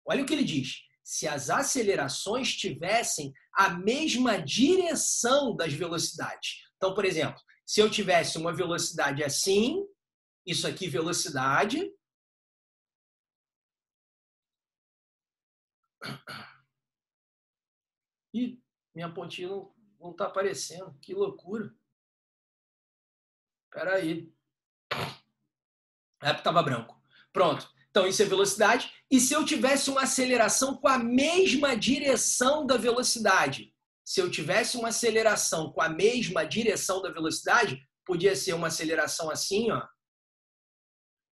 Olha o que ele diz. Se as acelerações tivessem a mesma direção das velocidades. Então, por exemplo, se eu tivesse uma velocidade assim, isso aqui velocidade, e minha pontinha não está aparecendo, que loucura. Espera aí. Estava branco. Pronto. Então, isso é velocidade. E se eu tivesse uma aceleração com a mesma direção da velocidade? Se eu tivesse uma aceleração com a mesma direção da velocidade, podia ser uma aceleração assim, ó,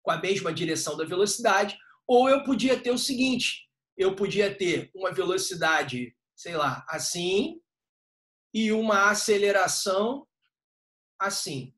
com a mesma direção da velocidade, ou eu podia ter o seguinte, eu podia ter uma velocidade, sei lá, assim, e uma aceleração assim.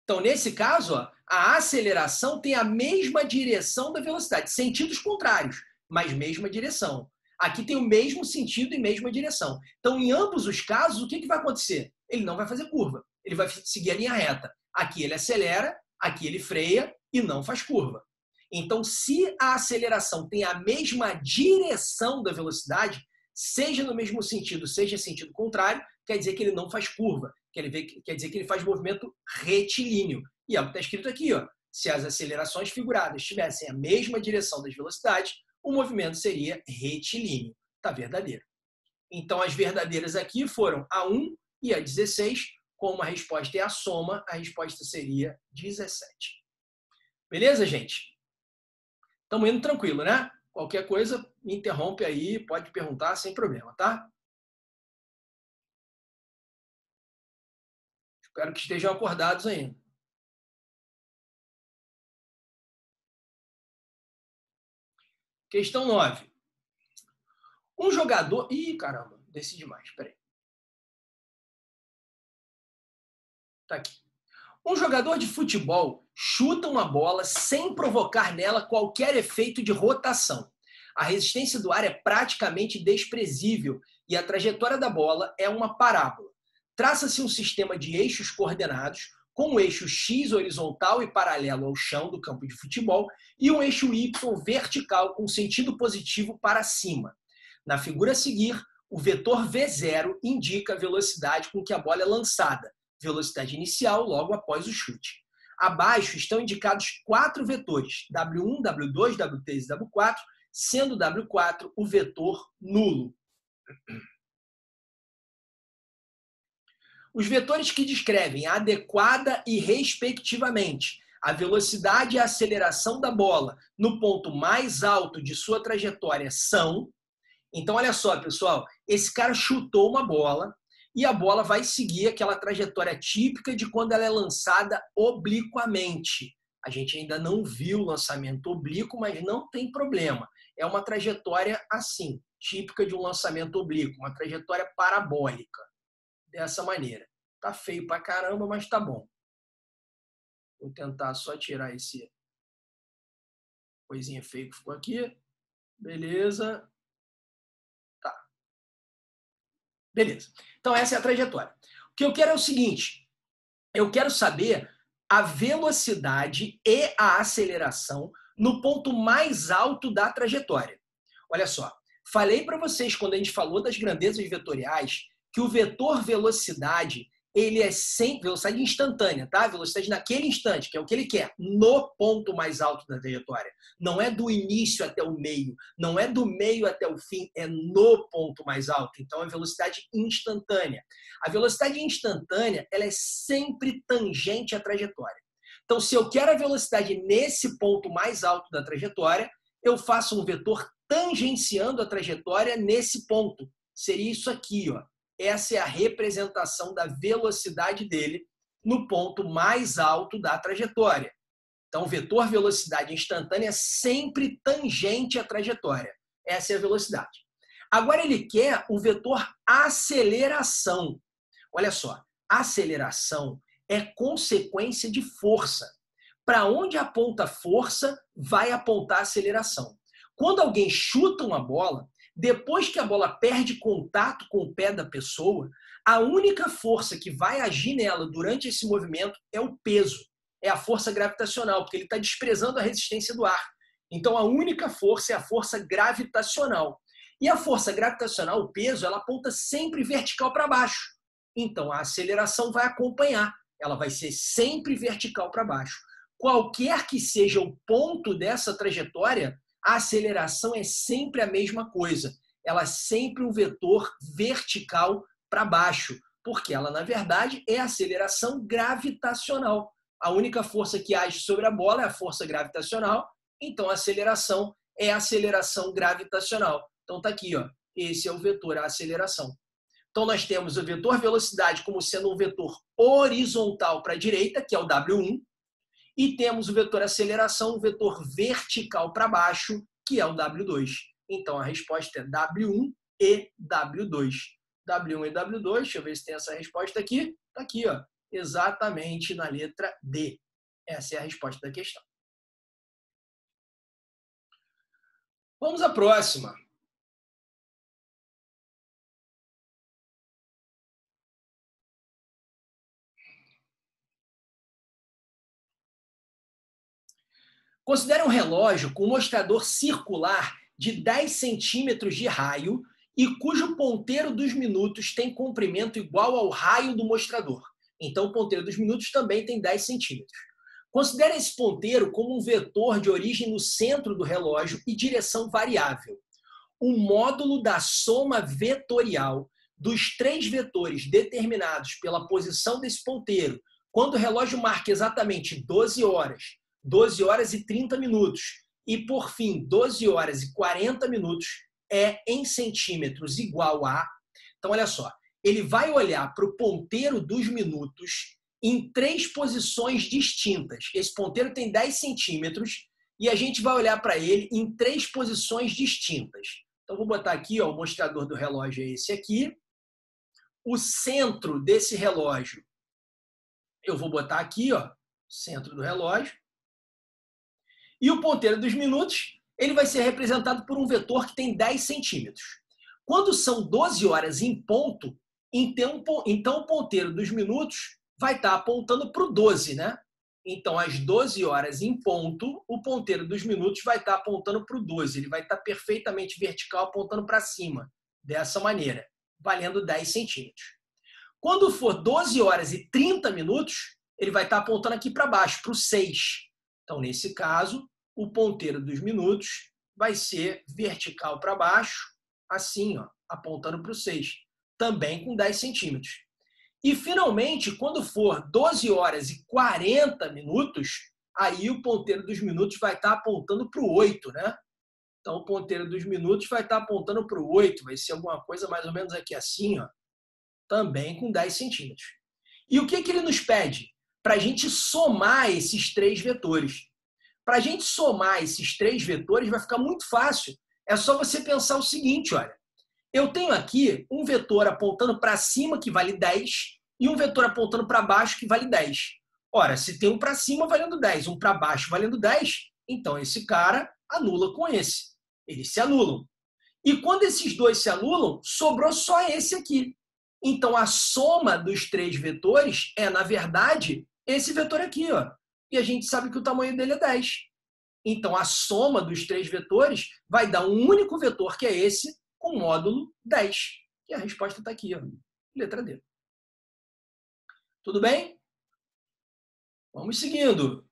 Então, nesse caso, ó, a aceleração tem a mesma direção da velocidade, sentidos contrários, mas mesma direção. Aqui tem o mesmo sentido e mesma direção. Então, em ambos os casos, o que vai acontecer? Ele não vai fazer curva, ele vai seguir a linha reta. Aqui ele acelera, aqui ele freia e não faz curva. Então, se a aceleração tem a mesma direção da velocidade, seja no mesmo sentido, seja sentido contrário, quer dizer que ele não faz curva, quer dizer que ele faz movimento retilíneo. E é o que está escrito aqui, ó. Se as acelerações figuradas tivessem a mesma direção das velocidades, o movimento seria retilíneo. Está verdadeiro. Então, as verdadeiras aqui foram a 1 e a 16. Como a resposta é a soma, a resposta seria 17. Beleza, gente? Estamos indo tranquilo, né? Qualquer coisa, me interrompe aí, pode perguntar sem problema, tá? Espero que estejam acordados ainda. Questão 9. Um jogador... Ih, caramba, desci demais, peraí. Tá aqui. Um jogador de futebol chuta uma bola sem provocar nela qualquer efeito de rotação. A resistência do ar é praticamente desprezível e a trajetória da bola é uma parábola. Traça-se um sistema de eixos coordenados, com o eixo X horizontal e paralelo ao chão do campo de futebol e um eixo Y vertical com sentido positivo para cima. Na figura a seguir, o vetor V0 indica a velocidade com que a bola é lançada, velocidade inicial logo após o chute. Abaixo estão indicados 4 vetores, W1, W2, W3 e W4, sendo W4 o vetor nulo. Os vetores que descrevem adequada e respectivamente a velocidade e a aceleração da bola no ponto mais alto de sua trajetória são... Então, olha só, pessoal, esse cara chutou uma bola e a bola vai seguir aquela trajetória típica de quando ela é lançada obliquamente. A gente ainda não viu o lançamento oblíquo, mas não tem problema. É uma trajetória assim, típica de um lançamento oblíquo, uma trajetória parabólica. Dessa maneira. Tá feio pra caramba, mas tá bom. Vou tentar só tirar esse coisinha feia que ficou aqui. Beleza. Tá. Beleza. Então essa é a trajetória. O que eu quero é o seguinte. Eu quero saber a velocidade e a aceleração no ponto mais alto da trajetória. Olha só. Falei para vocês, quando a gente falou das grandezas vetoriais, que o vetor velocidade, ele é sempre velocidade instantânea, tá? Velocidade naquele instante, que é o que ele quer, no ponto mais alto da trajetória. Não é do início até o meio, não é do meio até o fim, é no ponto mais alto. Então, é velocidade instantânea. A velocidade instantânea, ela é sempre tangente à trajetória. Então, se eu quero a velocidade nesse ponto mais alto da trajetória, eu faço um vetor tangenciando a trajetória nesse ponto. Seria isso aqui, ó. Essa é a representação da velocidade dele no ponto mais alto da trajetória. Então, o vetor velocidade instantânea é sempre tangente à trajetória. Essa é a velocidade. Agora, ele quer o vetor aceleração. Olha só, aceleração é consequência de força. Para onde aponta a força, vai apontar a aceleração. Quando alguém chuta uma bola, depois que a bola perde contato com o pé da pessoa, a única força que vai agir nela durante esse movimento é o peso, é a força gravitacional, porque ele está desprezando a resistência do ar. Então, a única força é a força gravitacional. E a força gravitacional, o peso, ela aponta sempre vertical para baixo. Então, a aceleração vai acompanhar, ela vai ser sempre vertical para baixo. Qualquer que seja o ponto dessa trajetória, a aceleração é sempre a mesma coisa. Ela é sempre um vetor vertical para baixo, porque ela, na verdade, é a aceleração gravitacional. A única força que age sobre a bola é a força gravitacional, então a aceleração é a aceleração gravitacional. Então está aqui, ó. Esse é o vetor, a aceleração. Então nós temos o vetor velocidade como sendo um vetor horizontal para a direita, que é o W1, e temos o vetor aceleração, o vetor vertical para baixo, que é o W2. Então, a resposta é W1 e W2. W1 e W2, deixa eu ver se tem essa resposta aqui. Está aqui, ó, exatamente na letra D. Essa é a resposta da questão. Vamos à próxima. Considere um relógio com mostrador circular de 10 centímetros de raio e cujo ponteiro dos minutos tem comprimento igual ao raio do mostrador. Então, o ponteiro dos minutos também tem 10 centímetros. Considere esse ponteiro como um vetor de origem no centro do relógio e direção variável. O módulo da soma vetorial dos 3 vetores determinados pela posição desse ponteiro, quando o relógio marca exatamente 12 horas e 30 minutos e, por fim, 12 horas e 40 minutos, é em centímetros igual a... Então, olha só, ele vai olhar para o ponteiro dos minutos em 3 posições distintas. Esse ponteiro tem 10 centímetros e a gente vai olhar para ele em 3 posições distintas. Então, vou botar aqui, ó, o mostrador do relógio é esse aqui. O centro desse relógio, eu vou botar aqui, ó, centro do relógio. E o ponteiro dos minutos, ele vai ser representado por um vetor que tem 10 centímetros. Quando são 12 horas em ponto, então o ponteiro dos minutos vai estar apontando para o 12, né? Então, às 12 horas em ponto, o ponteiro dos minutos vai estar apontando para o 12. Ele vai estar perfeitamente vertical, apontando para cima, dessa maneira, valendo 10 centímetros. Quando for 12 horas e 30 minutos, ele vai estar apontando aqui para baixo, para o 6. Então, nesse caso, o ponteiro dos minutos vai ser vertical para baixo, assim, ó, apontando para o 6, também com 10 centímetros. E, finalmente, quando for 12 horas e 40 minutos, aí o ponteiro dos minutos vai estar apontando para o 8, né? Então, o ponteiro dos minutos vai estar apontando para o 8, vai ser alguma coisa mais ou menos aqui assim, ó, também com 10 centímetros. E o que ele nos pede? Para a gente somar esses 3 vetores. Para a gente somar esses 3 vetores vai ficar muito fácil. É só você pensar o seguinte, olha. Eu tenho aqui um vetor apontando para cima, que vale 10, e um vetor apontando para baixo, que vale 10. Ora, se tem um para cima valendo 10, um para baixo valendo 10, então esse cara anula com esse. Eles se anulam. E quando esses dois se anulam, sobrou só esse aqui. Então, a soma dos 3 vetores é, na verdade, esse vetor aqui, ó. E a gente sabe que o tamanho dele é 10. Então, a soma dos 3 vetores vai dar um único vetor, que é esse, com módulo 10. E a resposta está aqui, ó, letra D. Tudo bem? Vamos seguindo.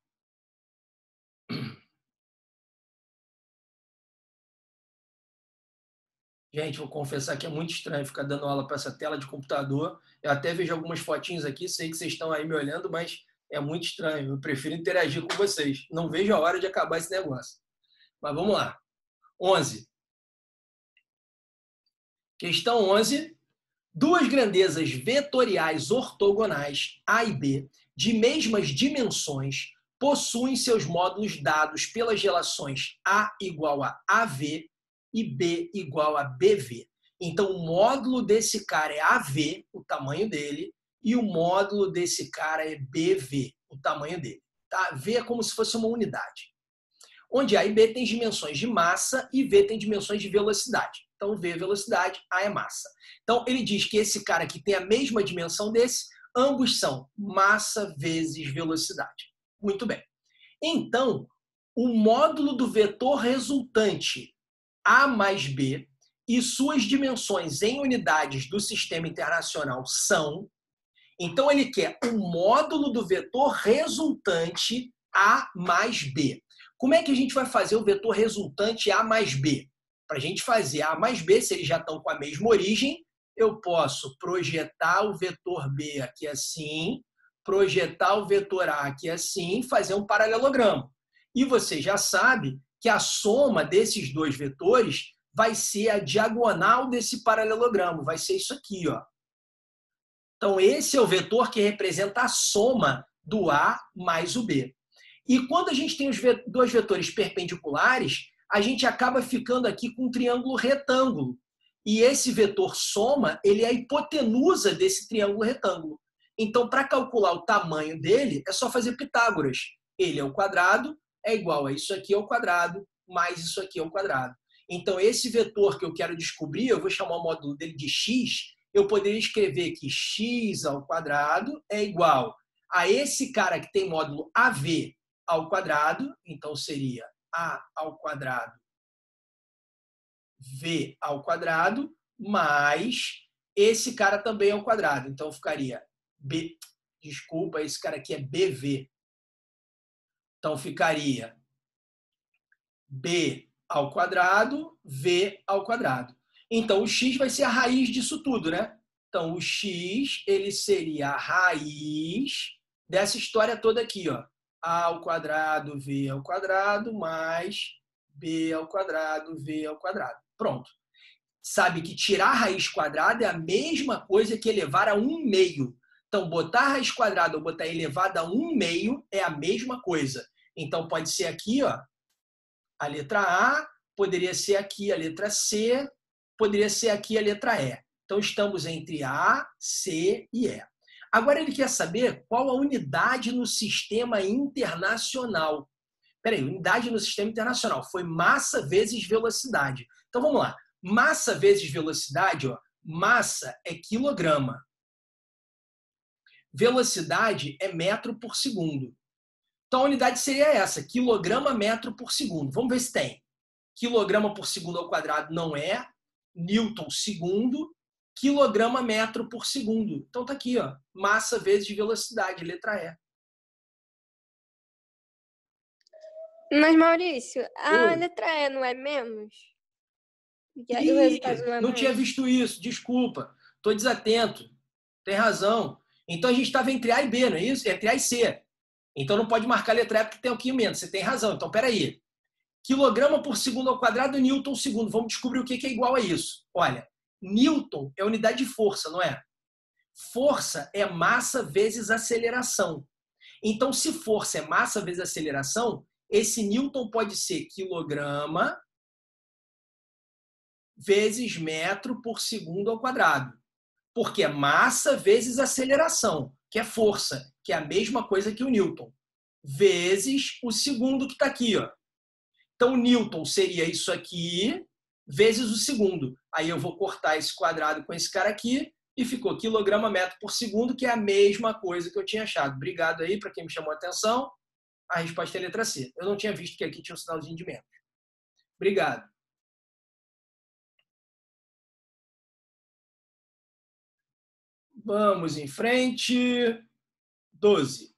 Gente, vou confessar que é muito estranho ficar dando aula para essa tela de computador. Eu até vejo algumas fotinhos aqui, sei que vocês estão aí me olhando, mas é muito estranho. Eu prefiro interagir com vocês. Não vejo a hora de acabar esse negócio. Mas vamos lá. 11. Questão 11. 2 grandezas vetoriais ortogonais, A e B, de mesmas dimensões, possuem seus módulos dados pelas relações A igual a AV e B igual a BV. Então, o módulo desse cara é AV, o tamanho dele, e o módulo desse cara é BV, o tamanho dele. Tá? V é como se fosse uma unidade. Onde A e B tem dimensões de massa e V tem dimensões de velocidade. Então, V é velocidade, A é massa. Então, ele diz que esse cara aqui tem a mesma dimensão desse, ambos são massa vezes velocidade. Muito bem. Então, o módulo do vetor resultante A mais B e suas dimensões em unidades do sistema internacional são... Então, ele quer o módulo do vetor resultante A mais B. Como é que a gente vai fazer o vetor resultante A mais B? Para a gente fazer A mais B, se eles já estão com a mesma origem, eu posso projetar o vetor B aqui assim, projetar o vetor A aqui assim, fazer um paralelogramo. E você já sabe que a soma desses 2 vetores vai ser a diagonal desse paralelogramo, vai ser isso aqui, ó. Então, esse é o vetor que representa a soma do A mais o B. E quando a gente tem os 2 vetores perpendiculares, a gente acaba ficando aqui com um triângulo retângulo. E esse vetor soma, ele é a hipotenusa desse triângulo retângulo. Então, para calcular o tamanho dele, é só fazer Pitágoras. Ele ao quadrado é igual a isso aqui ao quadrado, mais isso aqui ao quadrado. Então, esse vetor que eu quero descobrir, eu vou chamar o módulo dele de x, eu poderia escrever que x ao quadrado é igual a esse cara que tem módulo AV ao quadrado, então seria A ao quadrado V ao quadrado, mais esse cara também ao quadrado. Então ficaria B, desculpa, esse cara aqui é BV. Então ficaria B ao quadrado, V ao quadrado. Então o x vai ser a raiz disso tudo, né? Então o x, ele seria a raiz dessa história toda aqui, ó. A ao quadrado, V ao quadrado, mais B ao quadrado, V ao quadrado. Pronto. Sabe que tirar a raiz quadrada é a mesma coisa que elevar a 1/2. Então, botar a raiz quadrada ou botar elevada a 1/2 é a mesma coisa. Então, pode ser aqui, ó, a letra A, poderia ser aqui a letra C, poderia ser aqui a letra E. Então, estamos entre A, C e E. Agora, ele quer saber qual a unidade no sistema internacional. Peraí, unidade no sistema internacional foi massa vezes velocidade. Então, vamos lá. Massa vezes velocidade, ó, massa é quilograma. Velocidade é metro por segundo. Então, a unidade seria essa, quilograma metro por segundo. Vamos ver se tem. Quilograma por segundo ao quadrado não é. Newton segundo. Quilograma metro por segundo. Então, tá aqui, ó, massa vezes velocidade, letra E. Mas, Maurício, a Oi. letra E não é menos? E aí Ih, o resultado não é não mais? tinha visto isso, desculpa. Estou desatento. Tem razão. Então, a gente estava entre A e B, não é isso? Entre A e C. Então, não pode marcar a letra E porque tem aqui menos. Você tem razão. Então, peraí. Quilograma por segundo ao quadrado, Newton segundo. Vamos descobrir o que é igual a isso. Olha, Newton é unidade de força, não é? Força é massa vezes aceleração. Então, se força é massa vezes aceleração, esse Newton pode ser quilograma vezes metro por segundo ao quadrado. Porque é massa vezes aceleração, que é força, que é a mesma coisa que o Newton, vezes o segundo que está aqui, ó. Então, o Newton seria isso aqui, vezes o segundo. Aí eu vou cortar esse quadrado com esse cara aqui e ficou quilograma metro por segundo, que é a mesma coisa que eu tinha achado. Obrigado aí para quem me chamou a atenção. A resposta é a letra C. Eu não tinha visto que aqui tinha um sinalzinho de metro. Obrigado. Vamos em frente. 12.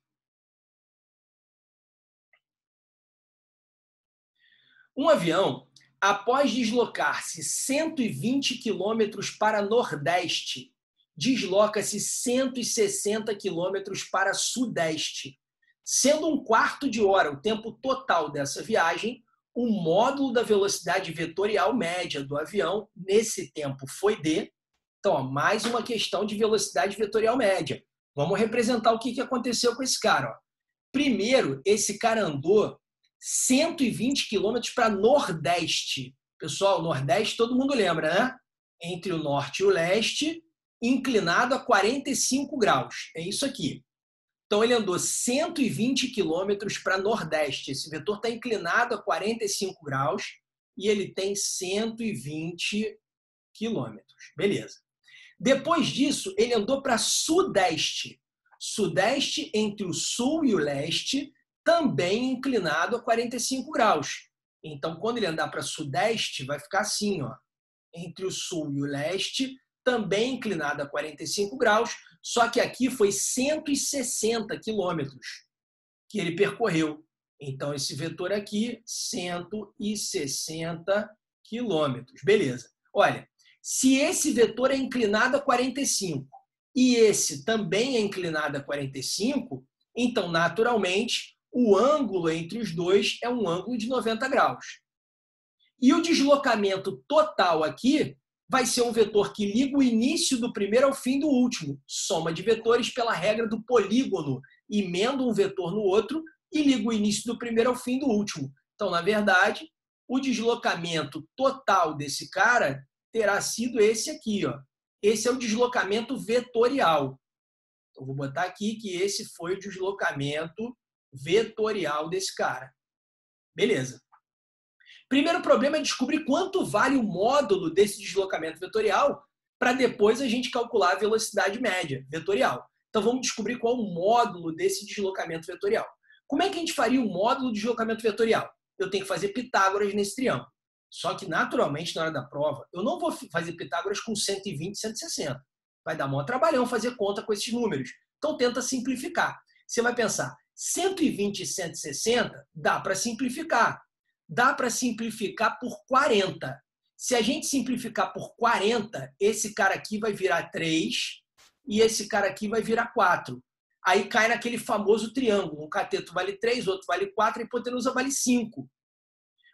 Um avião, após deslocar-se 120 quilômetros para nordeste, desloca-se 160 quilômetros para sudeste. Sendo 1/4 de hora o tempo total dessa viagem, o módulo da velocidade vetorial média do avião nesse tempo foi d. Então, ó, mais uma questão de velocidade vetorial média. Vamos representar o que aconteceu com esse cara. Ó. Primeiro, esse cara andou 120 quilômetros para nordeste. Pessoal, nordeste todo mundo lembra, né? Entre o norte e o leste, inclinado a 45 graus. É isso aqui. Então, ele andou 120 quilômetros para nordeste. Esse vetor está inclinado a 45 graus e ele tem 120 quilômetros. Beleza. Depois disso, ele andou para sudeste. Sudeste entre o sul e o leste, também inclinado a 45 graus. Então, quando ele andar para sudeste, vai ficar assim, ó, entre o sul e o leste, também inclinado a 45 graus, só que aqui foi 160 quilômetros que ele percorreu. Então, esse vetor aqui, 160 quilômetros. Beleza. Olha, se esse vetor é inclinado a 45 e esse também é inclinado a 45, então, naturalmente, o ângulo entre os dois é um ângulo de 90 graus. E o deslocamento total aqui vai ser um vetor que liga o início do primeiro ao fim do último. Soma de vetores pela regra do polígono. Emenda um vetor no outro e liga o início do primeiro ao fim do último. Então, na verdade, o deslocamento total desse cara terá sido esse aqui. Ó. Esse é o deslocamento vetorial. Então, vou botar aqui que esse foi o deslocamento vetorial desse cara. Beleza. Primeiro problema é descobrir quanto vale o módulo desse deslocamento vetorial para depois a gente calcular a velocidade média vetorial. Então, vamos descobrir qual é o módulo desse deslocamento vetorial. Como é que a gente faria o módulo de deslocamento vetorial? Eu tenho que fazer Pitágoras nesse triângulo. Só que, naturalmente, na hora da prova, eu não vou fazer Pitágoras com 120, 160. Vai dar maior trabalhão fazer conta com esses números. Então, tenta simplificar. Você vai pensar, 120 e 160 dá para simplificar. Dá para simplificar por 40. Se a gente simplificar por 40, esse cara aqui vai virar 3 e esse cara aqui vai virar 4. Aí cai naquele famoso triângulo. Um cateto vale 3, outro vale 4, a hipotenusa vale 5.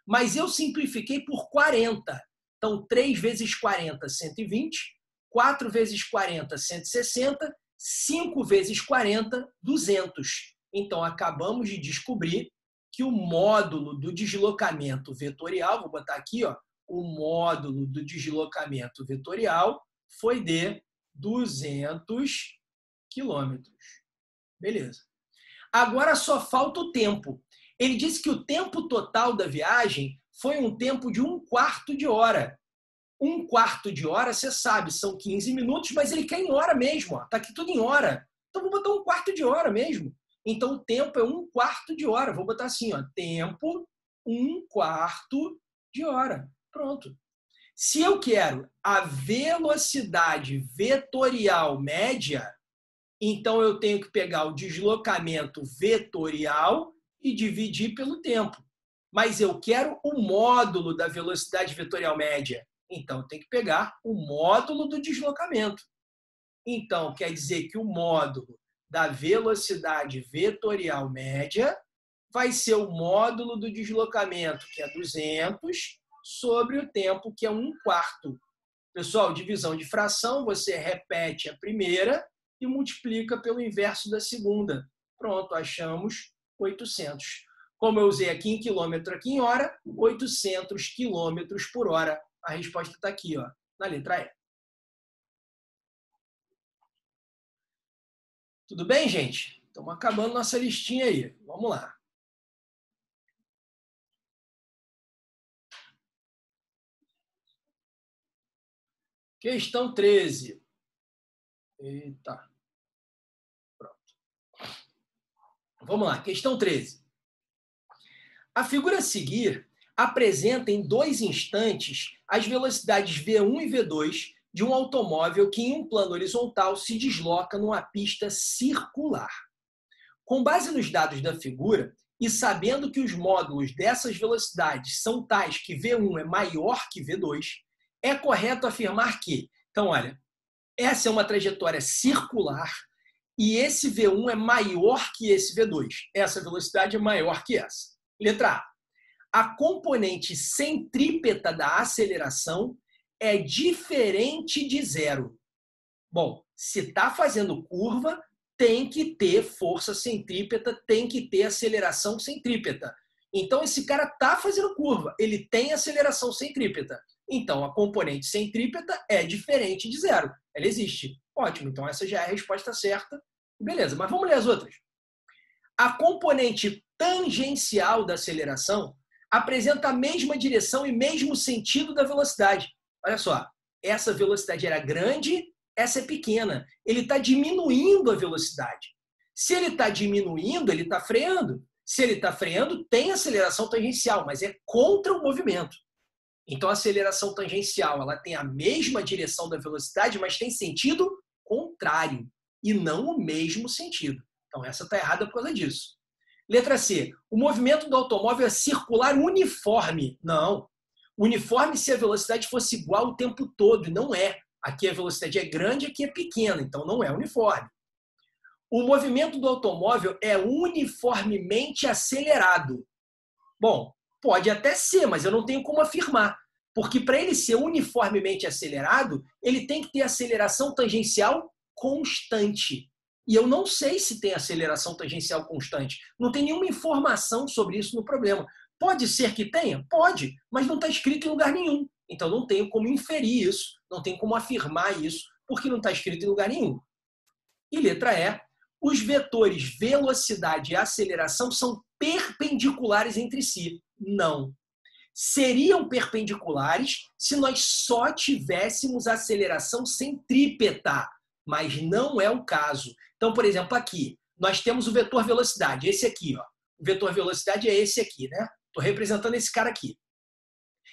Mas eu simplifiquei por 40. Então, 3 vezes 40, 120. 4 vezes 40, 160. 5 vezes 40, 200. Então, acabamos de descobrir que o módulo do deslocamento vetorial, vou botar aqui, ó, o módulo do deslocamento vetorial foi de 200 quilômetros. Beleza. Agora só falta o tempo. Ele disse que o tempo total da viagem foi um tempo de 1/4 de hora. 1/4 de hora, você sabe, são 15 minutos, mas ele quer em hora mesmo. Está aqui tudo em hora. Então, vou botar 1/4 de hora mesmo. Então, o tempo é 1/4 de hora. Vou botar assim, ó, tempo 1/4 de hora. Pronto. Se eu quero a velocidade vetorial média, então eu tenho que pegar o deslocamento vetorial e dividir pelo tempo. Mas eu quero o módulo da velocidade vetorial média. Então, eu tenho que pegar o módulo do deslocamento. Então, quer dizer que o módulo da velocidade vetorial média vai ser o módulo do deslocamento, que é 200, sobre o tempo, que é 1/4. Pessoal, divisão de fração, você repete a primeira e multiplica pelo inverso da segunda. Pronto, achamos 800. Como eu usei aqui em quilômetro, aqui em hora, 800 quilômetros por hora. A resposta está aqui, ó, na letra E. Tudo bem, gente? Estamos acabando nossa listinha aí. Vamos lá. Questão 13. Eita. Pronto. Vamos lá, questão 13. A figura a seguir apresenta em 2 instantes as velocidades V1 e V2 de um automóvel que, em um plano horizontal, se desloca numa pista circular. Com base nos dados da figura e sabendo que os módulos dessas velocidades são tais que V1 é maior que V2, é correto afirmar que, então, olha, essa é uma trajetória circular e esse V1 é maior que esse V2. Essa velocidade é maior que essa. Letra A. A componente centrípeta da aceleração é diferente de zero. Bom, se está fazendo curva, tem que ter força centrípeta, tem que ter aceleração centrípeta. Então, esse cara está fazendo curva, ele tem aceleração centrípeta. Então, a componente centrípeta é diferente de zero. Ela existe. Ótimo, então essa já é a resposta certa. Beleza, mas vamos ler as outras. A componente tangencial da aceleração apresenta a mesma direção e mesmo sentido da velocidade. Olha só, essa velocidade era grande, essa é pequena. Ele está diminuindo a velocidade. Se ele está diminuindo, ele está freando. Se ele está freando, tem aceleração tangencial, mas é contra o movimento. Então, a aceleração tangencial ela tem a mesma direção da velocidade, mas tem sentido contrário e não o mesmo sentido. Então, essa está errada por causa disso. Letra C. O movimento do automóvel é circular uniforme. Não. Uniforme se a velocidade fosse igual o tempo todo, e não é. Aqui a velocidade é grande, aqui é pequena, então não é uniforme. O movimento do automóvel é uniformemente acelerado. Bom, pode até ser, mas eu não tenho como afirmar. Porque para ele ser uniformemente acelerado, ele tem que ter aceleração tangencial constante. E eu não sei se tem aceleração tangencial constante. Não tem nenhuma informação sobre isso no problema. Pode ser que tenha? Pode, mas não está escrito em lugar nenhum. Então não tenho como inferir isso, não tenho como afirmar isso, porque não está escrito em lugar nenhum. E letra E. Os vetores velocidade e aceleração são perpendiculares entre si. Não. Seriam perpendiculares se nós só tivéssemos aceleração centrípeta, mas não é o caso. Então, por exemplo, aqui, nós temos o vetor velocidade, esse aqui, ó. O vetor velocidade é esse aqui, né? Estou representando esse cara aqui.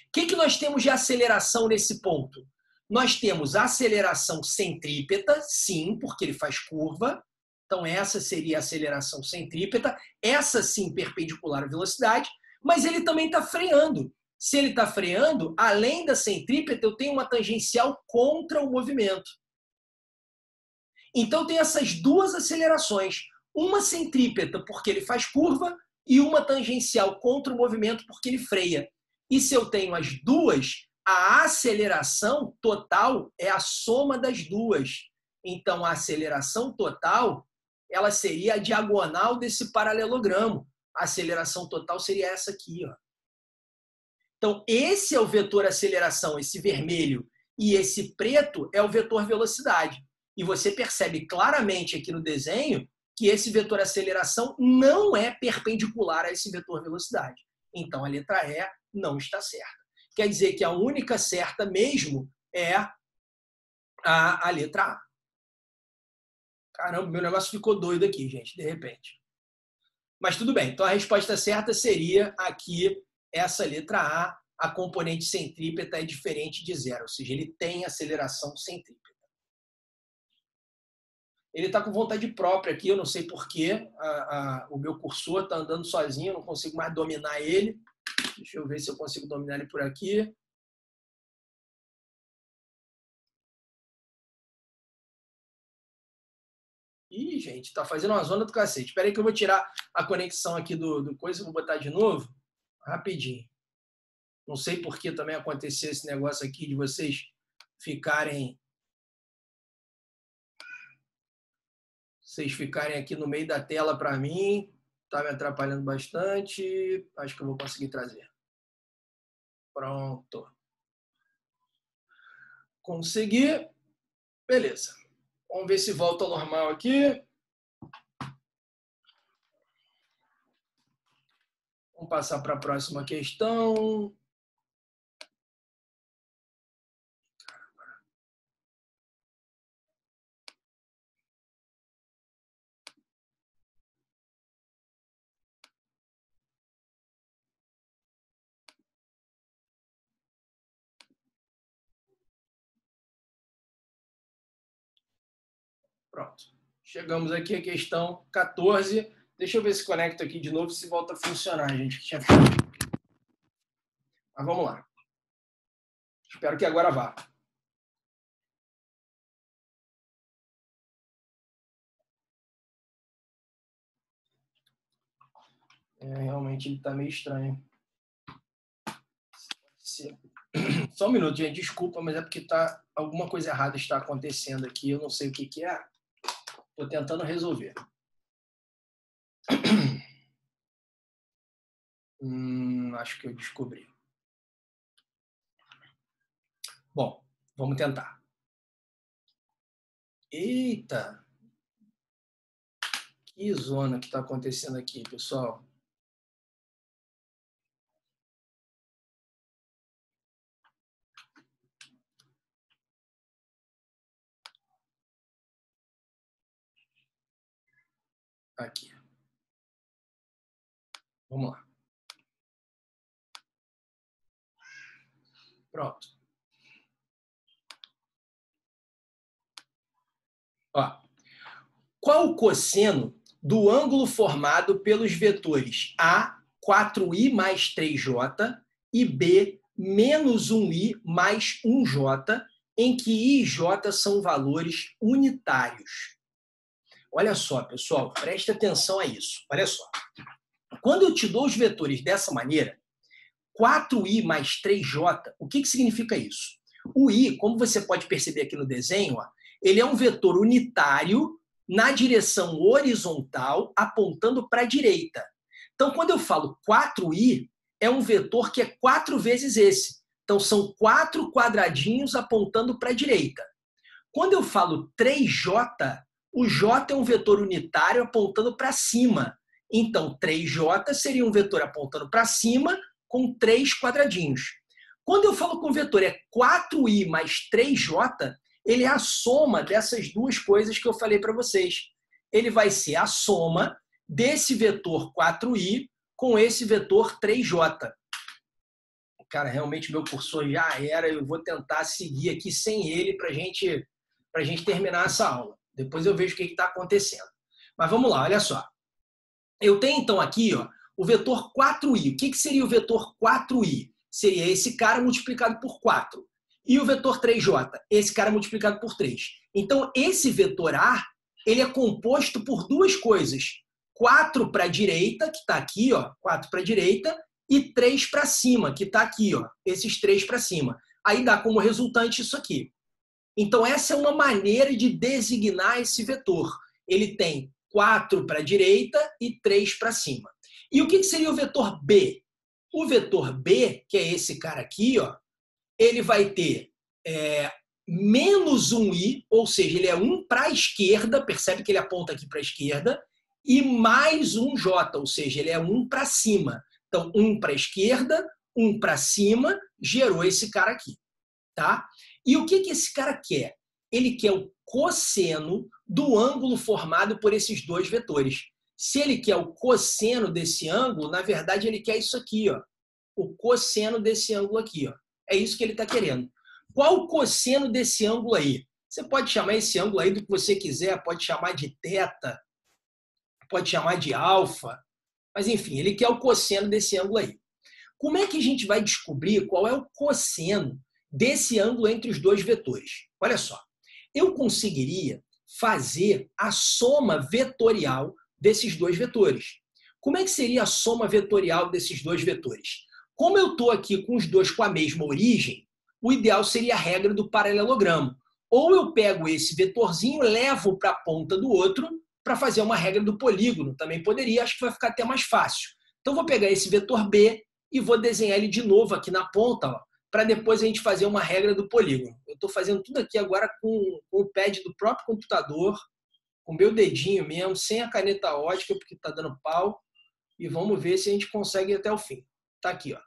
O que nós temos de aceleração nesse ponto? Nós temos a aceleração centrípeta, sim, porque ele faz curva. Então, essa seria a aceleração centrípeta. Essa, sim, perpendicular à velocidade. Mas ele também está freando. Se ele está freando, além da centrípeta, eu tenho uma tangencial contra o movimento. Então, tem essas duas acelerações. Uma centrípeta, porque ele faz curva, e uma tangencial contra o movimento, porque ele freia. E se eu tenho as duas, a aceleração total é a soma das duas. Então, a aceleração total, ela seria a diagonal desse paralelogramo. A aceleração total seria essa aqui, ó. Então, esse é o vetor aceleração, esse vermelho, e esse preto é o vetor velocidade. E você percebe claramente aqui no desenho que esse vetor aceleração não é perpendicular a esse vetor velocidade. Então, a letra E não está certa. Quer dizer que a única certa mesmo é a letra A. Caramba, meu negócio ficou doido aqui, gente, de repente. Mas tudo bem. Então, a resposta certa seria aqui essa letra A componente centrípeta é diferente de zero, ou seja, ele tem aceleração centrípeta. Ele está com vontade própria aqui, eu não sei porquê. O meu cursor está andando sozinho, eu não consigo mais dominar ele. Deixa eu ver se eu consigo dominar ele por aqui. Ih, gente, está fazendo uma zona do cacete. Espera aí que eu vou tirar a conexão aqui do coisa, vou botar de novo, rapidinho. Não sei por que também aconteceu esse negócio aqui de vocês ficarem aqui no meio da tela para mim. Está me atrapalhando bastante. Acho que eu vou conseguir trazer. Pronto. Consegui. Beleza. Vamos ver se volta ao normal aqui. Vamos passar para a próxima questão. Pronto. Chegamos aqui à questão 14. Deixa eu ver se conecta aqui de novo, se volta a funcionar, gente. Mas vamos lá. Espero que agora vá. Realmente ele está meio estranho. Só um minuto, gente. Desculpa, mas é porque alguma coisa errada está acontecendo aqui. Eu não sei o que é. Estou tentando resolver. Acho que eu descobri. Bom, vamos tentar. Eita! Que zona que está acontecendo aqui, pessoal. Aqui. Vamos lá. Pronto. Ó. Qual o cosseno do ângulo formado pelos vetores A, 4i mais 3j, e B, menos 1i mais 1j, em que i e j são valores unitários? Olha só, pessoal, preste atenção a isso. Olha só. Quando eu te dou os vetores dessa maneira, 4i mais 3j, o que significa isso? O i, como você pode perceber aqui no desenho, ó, ele é um vetor unitário na direção horizontal, apontando para a direita. Então, quando eu falo 4i, é um vetor que é 4 vezes esse. Então, são 4 quadradinhos apontando para a direita. Quando eu falo 3j, o j é um vetor unitário apontando para cima. Então, 3j seria um vetor apontando para cima com 3 quadradinhos. Quando eu falo que o vetor é 4i mais 3j, ele é a soma dessas duas coisas que eu falei para vocês. Ele vai ser a soma desse vetor 4i com esse vetor 3j. Cara, realmente meu cursor já era, eu vou tentar seguir aqui sem ele para a gente terminar essa aula. Depois eu vejo o que está acontecendo. Mas vamos lá, olha só. Eu tenho então aqui ó, o vetor 4i. O que seria o vetor 4i? Seria esse cara multiplicado por 4. E o vetor 3j? Esse cara multiplicado por 3. Então, esse vetor A, ele é composto por duas coisas. 4 para a direita, que está aqui, ó, 4 para a direita, e 3 para cima, que está aqui, ó, esses 3 para cima. Aí dá como resultante isso aqui. Então, essa é uma maneira de designar esse vetor. Ele tem 4 para a direita e 3 para cima. E o que seria o vetor B? O vetor B, que é esse cara aqui, ó, ele vai ter menos 1i, ou seja, ele é 1 para a esquerda, percebe que ele aponta aqui para a esquerda, e mais 1j, ou seja, ele é 1 para cima. Então, 1 para a esquerda, 1 para cima, gerou esse cara aqui. Tá? E o que esse cara quer? Ele quer o cosseno do ângulo formado por esses dois vetores. Se ele quer o cosseno desse ângulo, na verdade ele quer isso aqui, ó, o cosseno desse ângulo aqui. Ó. É isso que ele está querendo. Qual o cosseno desse ângulo aí? Você pode chamar esse ângulo aí do que você quiser, pode chamar de θ, pode chamar de alfa, mas enfim, ele quer o cosseno desse ângulo aí. Como é que a gente vai descobrir qual é o cosseno desse ângulo entre os dois vetores? Olha só, eu conseguiria fazer a soma vetorial desses dois vetores. Como é que seria a soma vetorial desses dois vetores? Como eu estou aqui com os dois com a mesma origem, o ideal seria a regra do paralelogramo. Ou eu pego esse vetorzinho, levo para a ponta do outro para fazer uma regra do polígono. Também poderia, acho que vai ficar até mais fácil. Então, vou pegar esse vetor B e vou desenhar ele de novo aqui na ponta, para depois a gente fazer uma regra do polígono. Eu estou fazendo tudo aqui agora com o pad do próprio computador, com o meu dedinho mesmo, sem a caneta ótica, porque está dando pau. E vamos ver se a gente consegue ir até o fim. Está aqui, ó.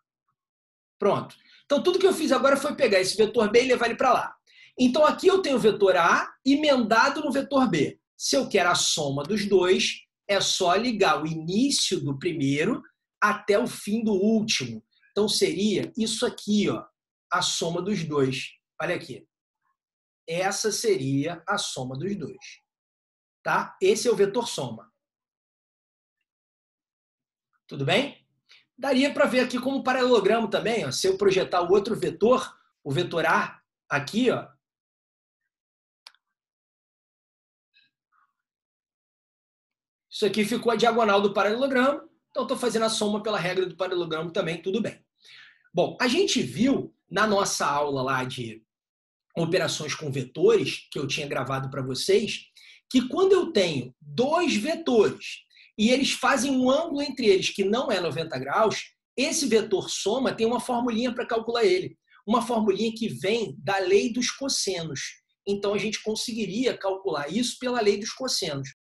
Pronto. Então, tudo que eu fiz agora foi pegar esse vetor B e levar ele para lá. Então, aqui eu tenho o vetor A emendado no vetor B. Se eu quero a soma dos dois, é só ligar o início do primeiro até o fim do último. Então, seria isso aqui, ó, a soma dos dois. Olha aqui. Essa seria a soma dos dois. Tá? Esse é o vetor soma. Tudo bem? Daria para ver aqui como paralelogramo também. Ó, se eu projetar o outro vetor, o vetor A, aqui, ó, isso aqui ficou a diagonal do paralelogramo. Então, estou fazendo a soma pela regra do paralelogramo também, tudo bem. Bom, a gente viu na nossa aula lá de operações com vetores, que eu tinha gravado para vocês, que quando eu tenho dois vetores e eles fazem um ângulo entre eles que não é 90 graus, esse vetor soma tem uma formulinha para calcular ele. Uma formulinha que vem da lei dos cossenos. Então, a gente conseguiria calcular isso pela lei dos cossenos.